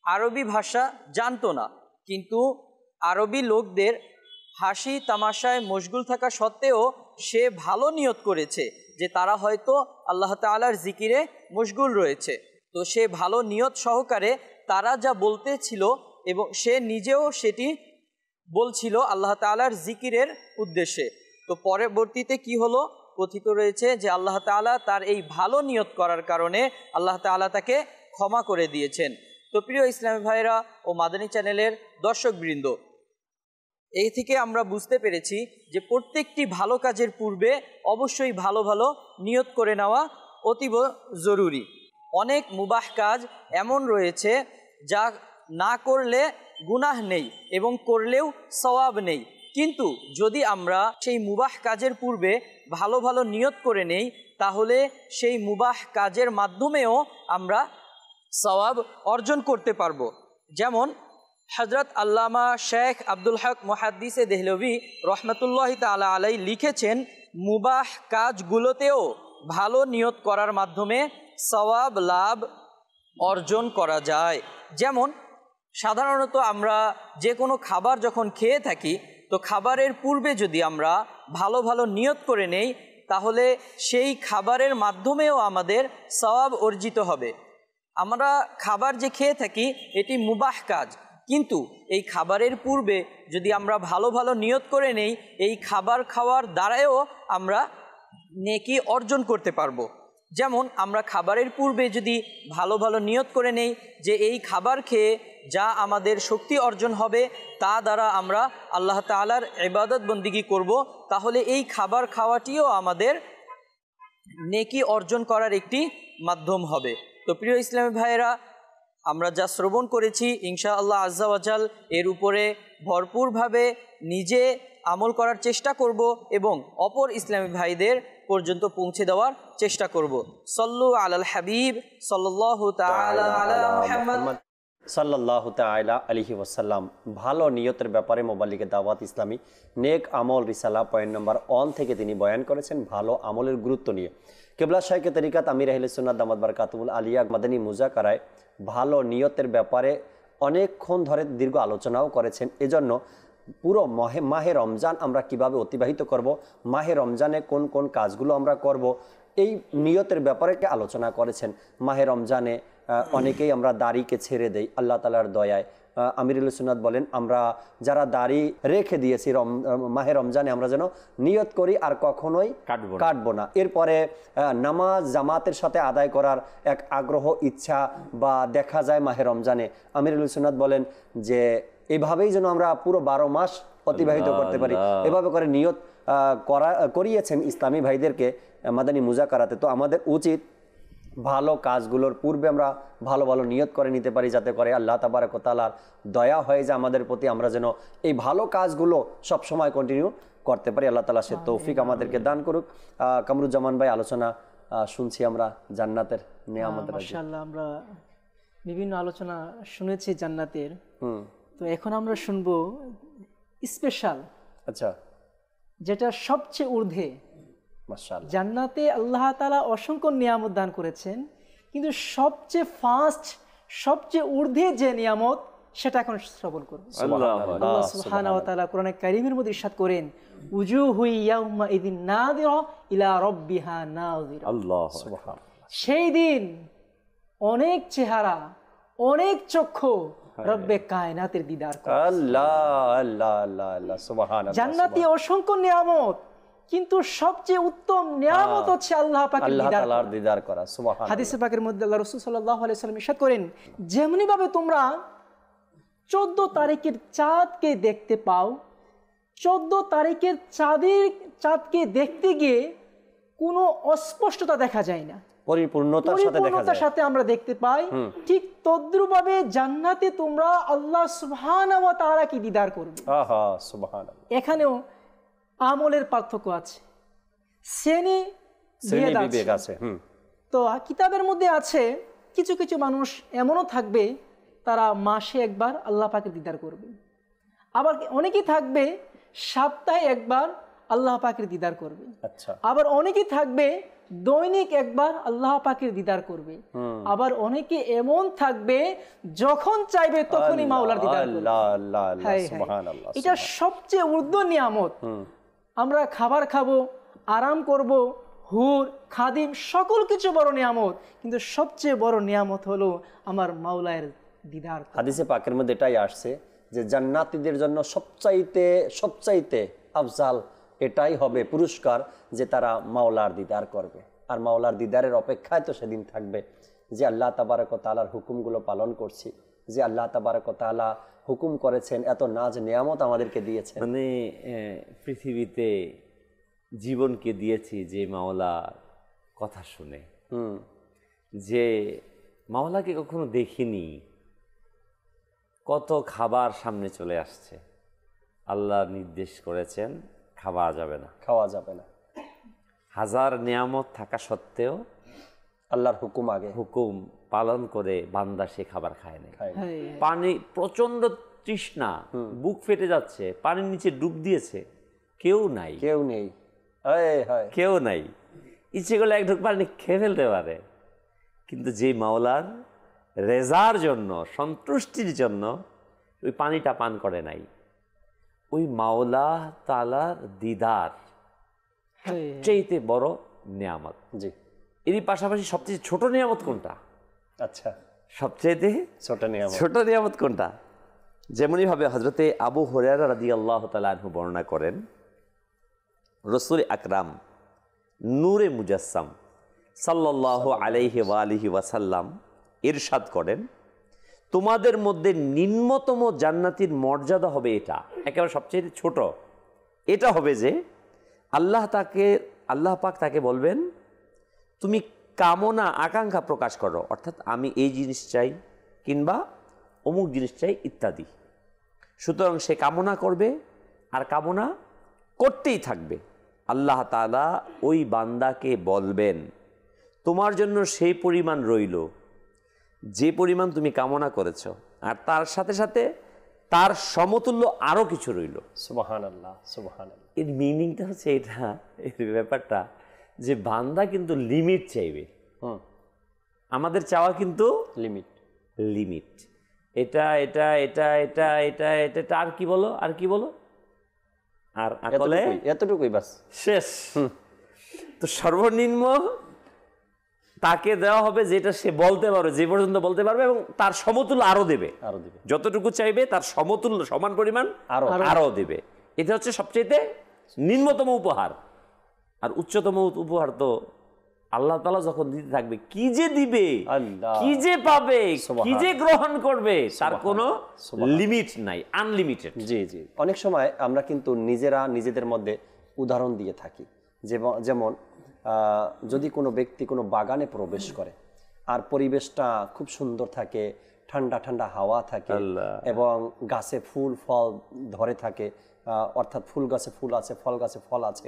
আরবি ভাষা জানতো না, কিন্তু আরবি লোকদের হাসি তামাশায় মশগুল থাকা সত্ত্বেও সে ভালো নিয়ত করেছে যে তারা হয়তো আল্লাহ তাআলার জিকিরে মশগুল রয়েছে। তো সে ভালো নিয়ত সহকারে তারা যা বলতেছিল এবং সে নিজেও সেটি বলছিল আল্লাহ তাআলার জিকিরের উদ্দেশ্যে। তো পরবর্তীতে কি হলো, কথিত রয়েছে যে আল্লাহ তাআলা তার এই ভালো নিয়ত করার কারণে আল্লাহ তাআলা তাকে ক্ষমা করে দিয়েছেন। তো প্রিয় ইসলামী ভাইরা ও মাদানী চ্যানেলের দর্শকবৃন্দ, এই থেকে আমরা বুঝতে পেরেছি যে প্রত্যেকটি ভালো কাজের পূর্বে অবশ্যই ভালো ভালো নিয়ত করে নেওয়া অতীব জরুরি। অনেক মুবাহ কাজ এমন রয়েছে যা না করলে গুনাহ নেই এবং করলেও সওয়াব নেই, কিন্তু যদি আমরা সেই মুবাহ কাজের পূর্বে ভালো ভালো নিয়ত করে নেই তাহলে সেই মুবাহ কাজের মাধ্যমেও আমরা সওয়াব অর্জন করতে পারবো। যেমন হযরত আল্লামা শেখ আব্দুল হক মুহাদ্দিসে দেহলভী রহমতুল্লাহি তাআলা আলাইহি লিখেছেন, মুবাহ কাজগুলোতেও ভালো নিয়ত করার মাধ্যমে সওয়াব লাভ অর্জন করা যায়। যেমন সাধারণত আমরা যে কোনো খাবার যখন খেয়ে থাকি, তো খাবারের পূর্বে যদি আমরা ভালো ভালো নিয়ত করে নেই তাহলে সেই খাবারের মাধ্যমেও আমাদের সওয়াব অর্জিত হবে। আমরা খাবার যে খেয়ে থাকি এটি মুবাহ কাজ, কিন্তু এই খাবারের পূর্বে যদি আমরা ভালো ভালো নিয়ত করে নেই, এই খাবার খাওয়ার দ্বারাও আমরা নেকি অর্জন করতে পারবো। যেমন আমরা খাবারের পূর্বে যদি ভালো ভালো নিয়ত করে নেই যে এই খাবার খেয়ে যা আমাদের শক্তি অর্জন হবে তা দ্বারা আমরা আল্লাহ তাআলার ইবাদত বন্দিগি করব, তাহলে এই খাবার খাওয়াটিও আমাদের নেকি অর্জন করার একটি মাধ্যম হবে। তো প্রিয় ইসলামী ভাইয়েরা, আমরা যা শ্রবণ করেছি ইনশাআল্লাহ আজ্জা ওয়া জাল এর উপরে ভরপুরভাবে নিজে আমল করার চেষ্টা করব এবং অপর ইসলামী ভাইদের পর্যন্ত পৌঁছে দেওয়ার চেষ্টা করব। সল্লু আলাল হাবিব সাল্লাল্লাহু তাআলা আলা মুহাম্মদ। সাল্লাল্লাহু তাআলা আলাইহি ওয়াসাল্লাম ভালো নিয়তের ব্যাপারে মোবাল্লিগে দাওয়াত ইসলামী নেক আমল রিসালা পয়েন্ট নম্বর 1 থেকে তিনি বয়ান করেছেন ভালো আমলের গুরুত্ব নিয়ে। কেবলা শাইখে তরিকাত আমির আহলে সুন্নাত দামাত বারকাতুহুল আলিয়া মাদানী মুজাকারায় ভালো নিয়তের ব্যাপারে অনেকক্ষণ ধরে দীর্ঘ আলোচনাও করেছেন। এজন্য পুরো মাহে রমজান আমরা কিভাবে অতিবাহিত করব, মাহে রমজানে কোন কোন কাজগুলো আমরা করব, এই নিয়তের ব্যাপারে আলোচনা করেছেন। মাহে রমজানে অনেকেই আমরা দাড়িকে ছেড়ে দেই আল্লাহ তাআলার দয়ায়। আমিরুল সুন্নাত বলেন আমরা যারা দাড়ি রেখে দিয়েছি মাহে রমজানে আমরা যেন নিয়ত করি আর কখনোই কাটবো না। এরপরে নামাজ জামাতের সাথে আদায় করার এক আগ্রহ ইচ্ছা বা দেখা যায় মাহে রমজানে। আমিরুল সুন্নাত বলেন যে এভাবেই যেন আমরা পুরো 12 মাস অতিবাহিত করতে পারি, এভাবে করে নিয়ত করিয়েছেন ইসলামী ভাইদেরকে মাদানী মুজাকারাতে। তো আমাদের উচিত ভালো কাজগুলোর পূর্বে আমরা ভালো ভালো নিয়ত করে নিতে পারি, যাতে করে আল্লাহ তাবারক ওয়া তাআলার দয়া হয়ে যায় আমাদের প্রতি, আমরা যেন এই ভালো কাজগুলো সব সময় কন্টিনিউ করতে পারি। আল্লাহ তাআলা সে তৌফিক আমাদেরকে দান করুক। কামরুজ্জামান ভাই আলোচনা শুনছি আমরা জান্নাতের নিয়ামতের। মাশাআল্লাহ, আমরা বিভিন্ন আলোচনা শুনেছি জান্নাতের। তো এখন আমরা শুনবো স্পেশাল, আচ্ছা, যেটা সবচেয়ে ঊর্ধ্বে। মাশাআল্লাহ, জান্নাতে আল্লাহ তাআলা অসংখ্য নিয়ামত দান করেছেন, কিন্তু সবচেয়ে ফার্স্ট সবচেয়ে ঊর্ধ্বে যে নিয়ামত সেটা এখন শ্রবণ করব। আল্লাহ সুবহানাহু ওয়া তাআলা কোরআনে কারীমের মধ্যে ইরশাদ করেন, উজুহু ইয়াউমা ইযিন নাযিরা ইলা রাব্বিহা নাযিরা। আল্লাহ সুবহানাল্লাহ। সেই দিন অনেক চেহারা, অনেক চক্ষু রব্বে কায়নাতের দিদার করে। আল্লাহ আল্লাহ আল্লাহ আল্লাহ সুবহানাল্লাহ। জান্নাতে অসংখ্য নিয়ামত, কিন্তু সবচেয়ে উত্তম নিয়ামত হচ্ছে আল্লাহ পাকের দিদার করা। সুবহানাল্লাহ। হাদিসে পাকের মধ্যে আল্লাহ রাসূল সাল্লাল্লাহু আলাইহি ওয়াসাল্লাম ইরশাদ করেন, যেমনি ভাবে তোমরা 14 তারিখের চাঁদকে দেখতে পাও, 14 তারিখের চাঁদকে দেখতে গিয়ে কোনো অস্পষ্টতা দেখা যায় না, পরিপূর্ণতার সাথে আমরা দেখতে পাই, ঠিক তদ্রূপভাবে জান্নাতে তোমরা আল্লাহ সুবহানাহু ওয়া তাআলাকে দিদার করবে। সুবহানাল্লাহ। এখানেও আমলের পার্থক্য আছে, শ্রেণী বিভেদ আছে। তো কিতাবের মধ্যে আছে কিছু কিছু মানুষ এমনও থাকবে তারা মাসে একবার আল্লাহ পাকের দিদার করবে, আবার অনেকেই থাকবে সপ্তাহে একবার আল্লাহ পাকের দিদার করবে, আবার অনেকেই থাকবে দৈনিক একবার আল্লাহ পাকের দিদার করবে, আবার অনেকে এমন থাকবে যখন চাইবে তখনই মাওলার দিদার করবে। এটা সবচেয়ে ঊর্ধ্ব নিয়ামত। আমরা খাবার খাবো, আরাম করব, হুর খাদিম সকল কিছু বড় নিয়ামত, কিন্তু সবচেয়ে বড় নিয়ামত হলো আমার মাওলার দিদার। হাদিসে পাকের মধ্যে এটাই আসছে যে জান্নাতীদের জন্য সবচাইতে আফজাল এটাই হবে পুরস্কার যে তারা মাওলার দিদার করবে। আর মাওলার দিদারের অপেক্ষায় তো সেদিন থাকবে যে আল্লাহ তাবারক ওয়া তাআলার হুকুমগুলো পালন করছি, যে আল্লাহ তাবারক ওয়া তাআলা হুকুম করেছেন, এত নাজ নিয়ামত আমাদেরকে দিয়েছেন। মানে পৃথিবীতে জীবনকে দিয়েছি যে মাওলার কথা শুনে, যে মাওলাকে কখনো দেখিনি, কত খাবার সামনে চলে আসছে, আল্লাহ নির্দেশ করেছেন খাওয়া যাবে না, হাজার নিয়ামত থাকা সত্ত্বেও আল্লাহর হুকুম পালন করে বান্দা সে খাবার খায় না। পানি, প্রচন্ড তৃষ্ণা, বুক ফেটে যাচ্ছে, পানির নিচে ডুব দিয়েছে, কেউ নেই, ইচ্ছে করলে এক ঢোক পানি খেয়ে ফেলতে পারে, কিন্তু যে মাওলার রেজার জন্য, সন্তুষ্টির জন্য ওই পানিটা পান করে নাই, ওই মাওলা তাআলার দিদার সবচেয়ে বড় নিয়ামত। জি, এরই পাশাপাশি সবচেয়ে ছোট নিয়ামত কোনটা? আচ্ছা, সবচেয়ে ছোট নিয়ামত কোনটা? যেমনই ভাবে হযরতে আবু হুরায়রা রাদিয়াল্লাহু তাআলা আনহু বর্ণনা করেন, রাসূল আকরাম নূরে মুজাসসাম সাল্লাল্লাহু আলাইহি ওয়া আলিহি ওয়াসাল্লাম ইরশাদ করেন, তোমাদের মধ্যে নিম্নতম জান্নাতীর মর্যাদা হবে এটা, একেবারে সবচেয়ে ছোট এটা হবে যে আল্লাহ পাক তাকে বলবেন তুমি কামনা আকাঙ্ক্ষা প্রকাশ করো, অর্থাৎ আমি এই জিনিস চাই কিংবা অমুক জিনিস চাই ইত্যাদি। সুতরাং সে কামনা করবে আর কামনা করতেই থাকবে। আল্লাহ তাআলা ওই বান্দাকে বলবেন তোমার জন্য সেই পরিমাণ রইল যে পরিমাণ তুমি কামনা করেছো, আর তার সাথে সাথে তার সমতুল্য আরো কিছু রইল। সুবহানাল্লাহ, সুবহানাল্লাহ। এর মিনিংটা হচ্ছে এটা, এর ব্যাপারটা যে বান্দা কিন্তু লিমিট চাইবে। আমাদের চাওয়া কিন্তু লিমিট, লিমিট। এটা এটা এটা এটা এটা এটা এটা আর কি বলো, আর কি বলো, আর আকলে এতটুকুই বাস, শেষ। তো সর্বনিম্ন তাকে দেওয়া হবে যেটা সে বলতে পারবে, যে পর্যন্ত বলতে পারবে, এবং তার সমতুল্য আরো দেবে, আরো দিবে। যতটুকু চাইবে তার সমতুল্য সমান পরিমাণ আরো দেবে। এটা হচ্ছে সবচেয়ে নিম্নতম উপহার। আর উচ্চতম উপহার তো আল্লাহ তাআলা যখন দিতে থাকবে, কি যে দিবে, কি যে পাবে, কি যে গ্রহণ করবে, তার কোনো লিমিট নাই, আনলিমিটেড। জি জি। অনেক সময় আমরা কিন্তু নিজেরা নিজেদের মধ্যে উদাহরণ দিয়ে থাকি, যেমন যদি কোনো ব্যক্তি কোনো বাগানে প্রবেশ করে আর পরিবেশটা খুব সুন্দর থাকে, ঠান্ডা ঠান্ডা হাওয়া থাকে এবং গাছে ফুল ফল ধরে থাকে, অর্থাৎ ফুল গাছে ফুল আছে, ফল গাছে ফল আছে,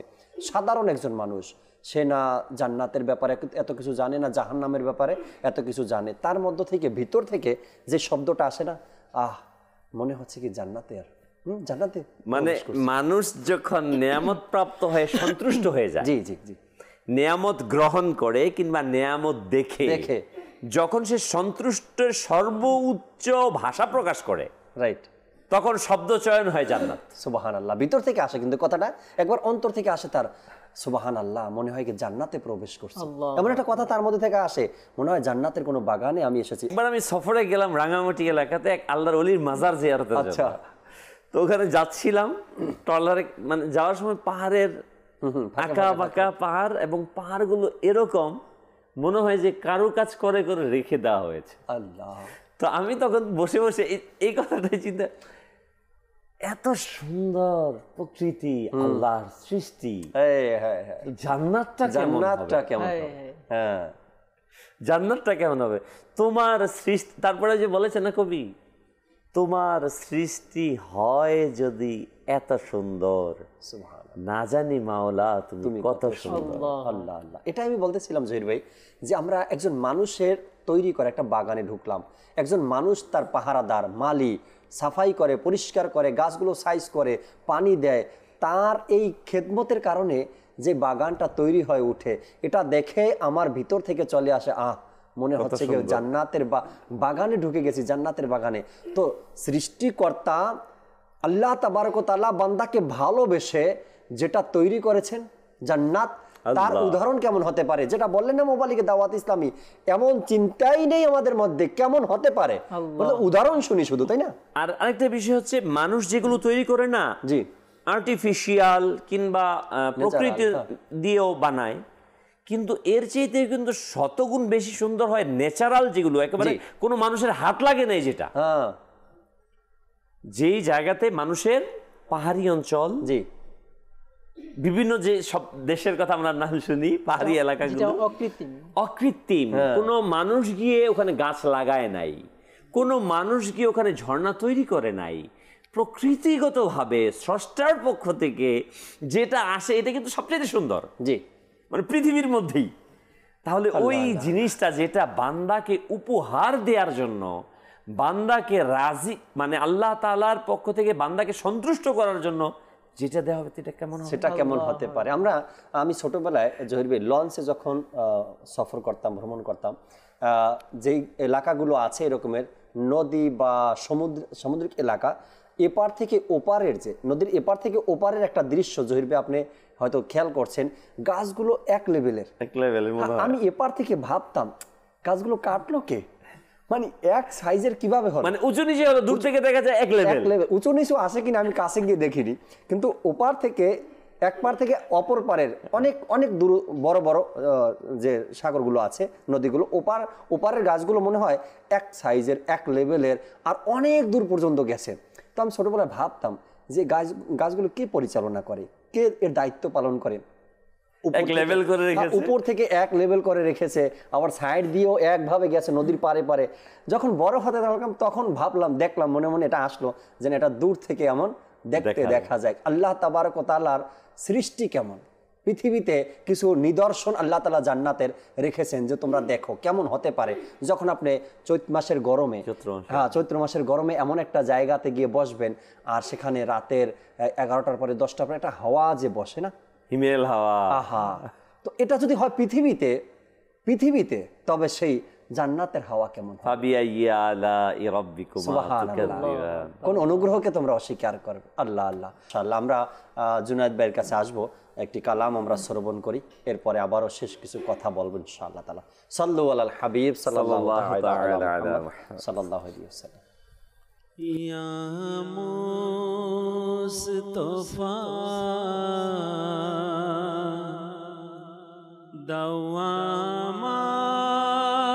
সাধারণ একজন মানুষ, সে না জান্নাতের ব্যাপারে এত কিছু জানে, না জাহান্নামের ব্যাপারে এত কিছু জানে, তার মধ্য থেকে ভিতর থেকে যে শব্দটা আসে না, মনে হচ্ছে কি জান্নাতে, আর জান্নাতে, মানে মানুষ যখন নিয়ামত প্রাপ্ত হয়ে সন্তুষ্ট হয়ে যায়, জি জি জি, নিয়ামত গ্রহণ করে কিংবা নিয়ামত দেখে যখন সে সন্তুষ্টের সর্বোচ্চ ভাষা প্রকাশ করে, রাইট, তখন শব্দ চয়ন হয় জান্নাত। সুবহানাল্লাহ। ভিতর থেকে আসে কিন্তু কথাটা, একবার অন্তর থেকে আসে তার, সুবহানাল্লাহ, মনে হয় কি জান্নাতে প্রবেশ করছে, এমন একটা কথা তার মধ্যে থেকে আসে, মনে হয় জান্নাতের কোনো বাগানে আমি এসেছি। এবার আমি সফরে গেলাম রাঙামাটি এলাকাতে, এক আল্লাহর ওলির মাজার জিয়ারতের জন্য। আচ্ছা, তো ওখানে যাচ্ছিলাম ট্রলারে, মানে যাওয়ার সময় পাহাড়ের আঁকা বাঁকা পাহাড়, এবং পাহাড়গুলো এরকম মনে হয় যে কারু কাজ করে করে রেখে দেওয়া হয়েছে। আল্লাহ। তো আমি তখন বসে বসে এই কথাটাই চিন্তা, এত সুন্দর প্রকৃতি, আল্লাহর সৃষ্টি, জান্নাতটা কেমন হবে? হ্যাঁ, জান্নাতটা কেমন হবে? তোমার সৃষ্টি, তারপরে যে বলেছে না কবি, তোমার সৃষ্টি হয় যদি এত সুন্দর, না জানি মাওলা তুমি কত সুন্দর। আল্লাহ আল্লাহ। এটা আমি বলতেছিলাম জহির ভাই, যে আমরা একজন মানুষের তৈরি করে একটা বাগানে ঢুকলাম, একজন মানুষ তার পাহারাদার, মালি, সাফাই করে, পরিষ্কার করে, গাছগুলো সাইজ করে, পানি দেয়, তার এই খেদমতের কারণে যে বাগানটা তৈরি হয়ে উঠে, এটা দেখে আমার ভিতর থেকে চলে আসে, মনে হচ্ছে কি জান্নাতের বাগানে ঢুকে গেছি, জান্নাতের বাগানে। তো সৃষ্টিকর্তা আল্লাহ তাবারক ওয়া তাআলা বান্দাকে ভালোবেসে যেটা তৈরি করেছেন জান্নাত, তার উদাহরণ কেমন হতে পারে, যেটা বললেন না মোবালিকে দাওয়াত ইসলামী, এমন চিন্তাই নেই আমাদের মধ্যে, কেমন হতে পারে, উদাহরণ শুনি শুধু, তাই না? আর আরেকটা বিষয় হচ্ছে, মানুষ যেগুলো তৈরি করে না, জি, আর্টিফিশিয়াল কিংবা প্রকৃতি দিয়েও বানায়, কিন্তু এর চাইতে কিন্তু শতগুণ বেশি সুন্দর হয় ন্যাচারাল, যেগুলো একেবারে কোনো মানুষের হাত লাগে নাই, যেটা যেই জায়গাতে মানুষের পাহাড়ি অঞ্চল, জি, বিভিন্ন যে সব দেশের কথা আমরা নাম শুনি, পাহাড়ি এলাকাগুলো অকৃত্রিম, কোনো মানুষ গিয়ে ওখানে গাছ লাগায় নাই, কোনো মানুষ গিয়ে ওখানে ঝর্ণা তৈরি করে নাই, প্রকৃতিগতভাবে স্রষ্টার পক্ষ থেকে যেটা আসে, এটা কিন্তু সবচেয়ে সুন্দর, জি, মানে পৃথিবীর মধ্যেই। তাহলে ওই জিনিসটা যেটা বান্দাকে উপহার দেওয়ার জন্য, বান্দাকে রাজি, মানে আল্লাহ তাআলার পক্ষ থেকে বান্দাকে সন্তুষ্ট করার জন্য যেটা দেওয়া হবে, সেটা কেমন, সেটা কেমন হতে পারে? আমি ছোটবেলায় জহির ভাই লঞ্চে যখন সফর করতাম, ভ্রমণ করতাম, যেই এলাকাগুলো আছে এরকমের নদী বা সামুদ্রিক এলাকা, এপার থেকে ওপারের, যে নদীর এপার থেকে ওপারের একটা দৃশ্য জহির ভাই আপনি হয়তো খেয়াল করছেন, গাছগুলো এক লেভেলের, আমি এপার থেকে ভাবতাম গাছগুলো কাটলো কে, মানে এক সাইজের কিভাবে হয়, মানে উঁচু নিচে হলো, দূর থেকে দেখা যায় এক লেভেল, উঁচু নিচু আসে কিনা আমি কাছে গিয়ে দেখিনি, কিন্তু ওপার থেকে এক পার থেকে অপর পারের অনেক অনেক দূর বড় বড় যে সাগরগুলো আছে, নদীগুলো, ওপারের গাছগুলো মনে হয় এক সাইজের, এক লেভেলের, আর অনেক দূর পর্যন্ত গেছে। তো আমি ছোটবেলায় ভাবতাম যে গাছগুলো কে পরিচালনা করে, কে এর দায়িত্ব পালন করে, উপর থেকে এক লেভেল করে রেখেছে, আবার সাইড দিয়েও একভাবে গেছে নদীর পারে পারে। যখন বড় হতে থাকলাম তখন দেখলাম মনে মনে এটা আসলো, যেন এটা দূর থেকে এমন দেখতে দেখা যায়। আল্লাহ তাবারক ওয়া তাআলার সৃষ্টি কেমন, পৃথিবীতে কিছু নিদর্শন আল্লাহ তাআলা জান্নাতের রেখেছেন যে তোমরা দেখো কেমন হতে পারে। যখন আপনি চৈত্র মাসের গরমে, চৈত্র মাসের গরমে এমন একটা জায়গাতে গিয়ে বসবেন, আর সেখানে রাতের 11টার পরে 10টার পরে একটা হাওয়া যে বসে না, হিমেল হাওয়া, আহা, তো এটা যদি হয় পৃথিবীতে তবে সেই জান্নাতের হাওয়া কেমন? কোন অনুগ্রহকে তোমরা অস্বীকার করবে? আল্লাহ আল্লাহ। ইনশাআল্লাহ আমরা জুনায়েদ ভাইয়ের কাছে আসবো, একটি কালাম আমরা শ্রবণ করি, এরপরে আবারও শেষ কিছু কথা বলবো ইনশাআল্লাহ তাআলা। সাল্লু আলাল হাবিব সাল্লাল্লাহু আলাইহি ওয়াসাল্লাম। ইয়া মুস্তাফা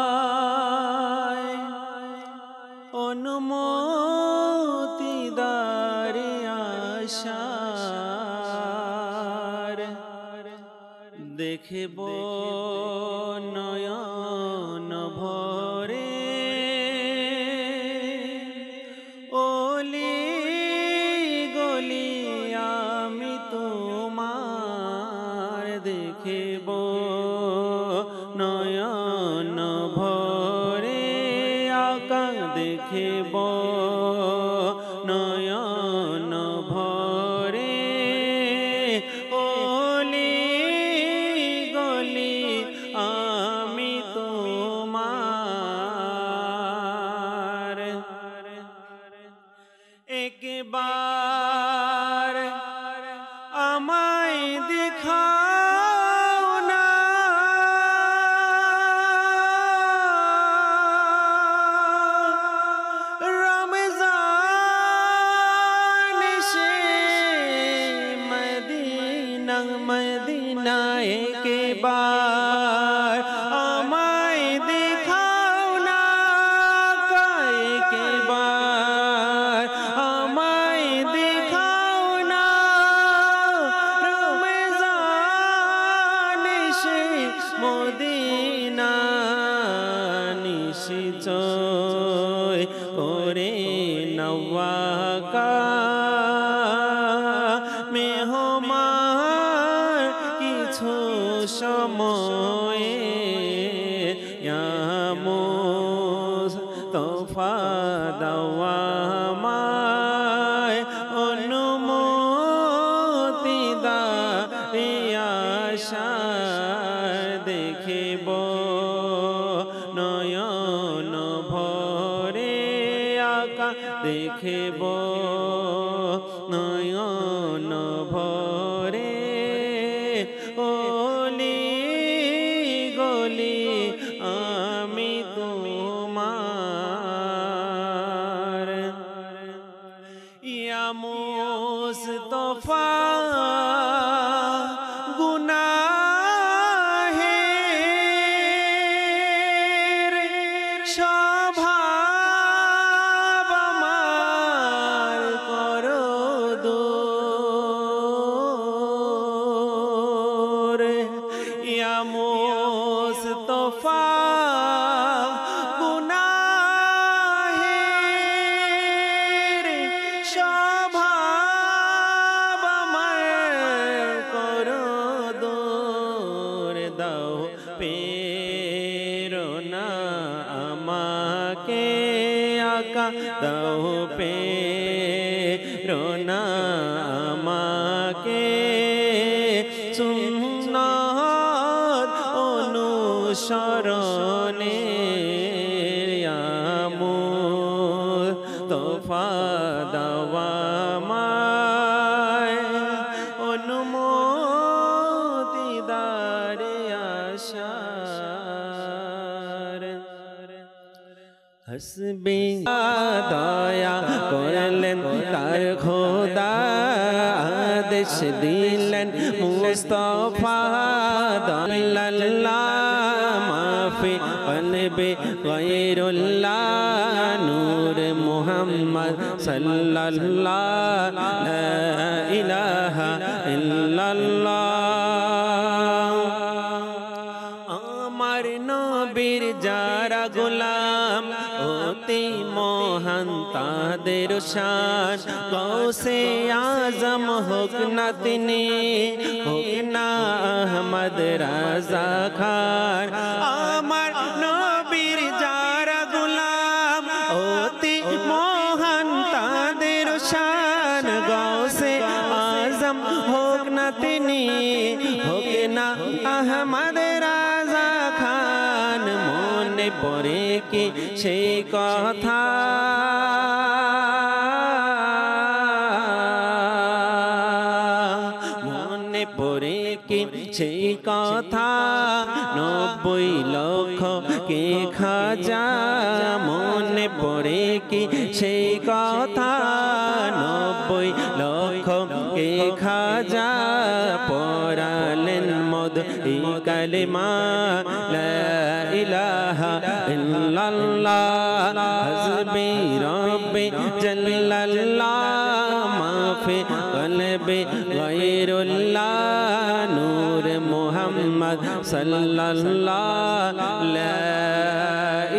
দাওয়ামায় অনুমতি দারে আশার দেখব নয়ন ভরে ওলি গলি আমি তোমার দেখব নয়ন ভরে আকা দেখব নয়ন ভরে ওলি গলি আমি তোমার একবার আমায় দেখাও না রমজান সে মদিনা মদিনা একবার আমায় দেখাও না একবার আমায় দেখাও না রমজান সে মদিনা নিশ্চয় করে নওয়াকা মেহমান কিছু সময়ে ইয়া মুস্তাফা দাওয়ামায় অনুমতি দারে আশার দেখব নয়ন ভরে আকা দেখব নয়ন ভরে ওলি গলি আমি তোমার ইয়া মুস্তাফা গুনাহের স্বভাব আমার করো দূর ইয়া মুস্তাফা গুনাহের স্বভাব আমার করো দূর দাও প্রেরণা আমাকে আকা দাও প্রেরণা আমাকে সুন্নাত অনুসরণে ইয়া মুস্তাফা দাওয়ামায় অনুমতি দারে আশার হসবে দয়া করলেন তার খোদা আদেশ দিলেন মুস্তাফা দাল্লাল্লাহ মাফি কলবে গায়রুল্লাহ নূর মুহাম্মদ সাল্লাল্লাহ লা ইলাহা ইল্লাল্লাহ আমার নবীর যারা গোলাম অতি মহান তাদের তাদের শান গৌসে আজম হোক না তিনি, হোক না আহমদ রাজা খান। আমার নবীর যারা গোলাম অতি মহান তাদের শান গৌসে আজম হোক না তিনি, হোক না আহমদ রাজা খান। মনে পড়ে কি সেই কথা, মনে পড়ে কি সেই কথা, 90 লক্ষ কে খাজা। মনে পড়ে কি সেই কথা, 90 লক্ষ কে খাজা। পড়ালেন মদ এই কালেমা লা ইলাহা ইল্লাল্লাহ, হাসবি রব্বি জাল্লাল্লাহ, মাফি কলবি গায়রুল্লাহ, নূর মুহাম্মদ সাল্লাল্লাহ, লা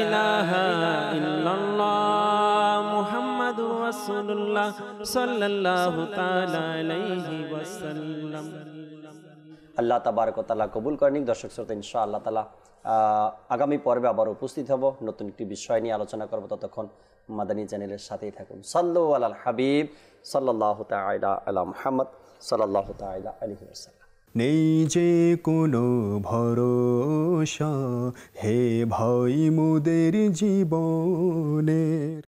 ইলাহা ইল্লাল্লাহ, মুহাম্মাদুর রাসূলুল্লাহ সাল্লাল্লাহু তাআলা আলাইহি ওয়াসাল্লাম। আল্লাহ তাবারক ওয়া তাআলা কবুল করেন। দর্শক শ্রোতা, ইনশাআল্লাহ তাআলা আগামী পর্বে আবার উপস্থিত হব, নতুন একটি বিষয় নিয়ে আলোচনা করব। ততক্ষণ মাদানী চ্যানেলের সাথেই থাকুন। সাল্লু আলাল হাবিব সাল্লাল্লাহু তাআলা আলা মুহাম্মদ সাল্লাল্লাহু তাআলা আলাইহি ওয়াসাল্লাম। নেই যে কোনো ভরসা হে ভাই মোদের জীবনের।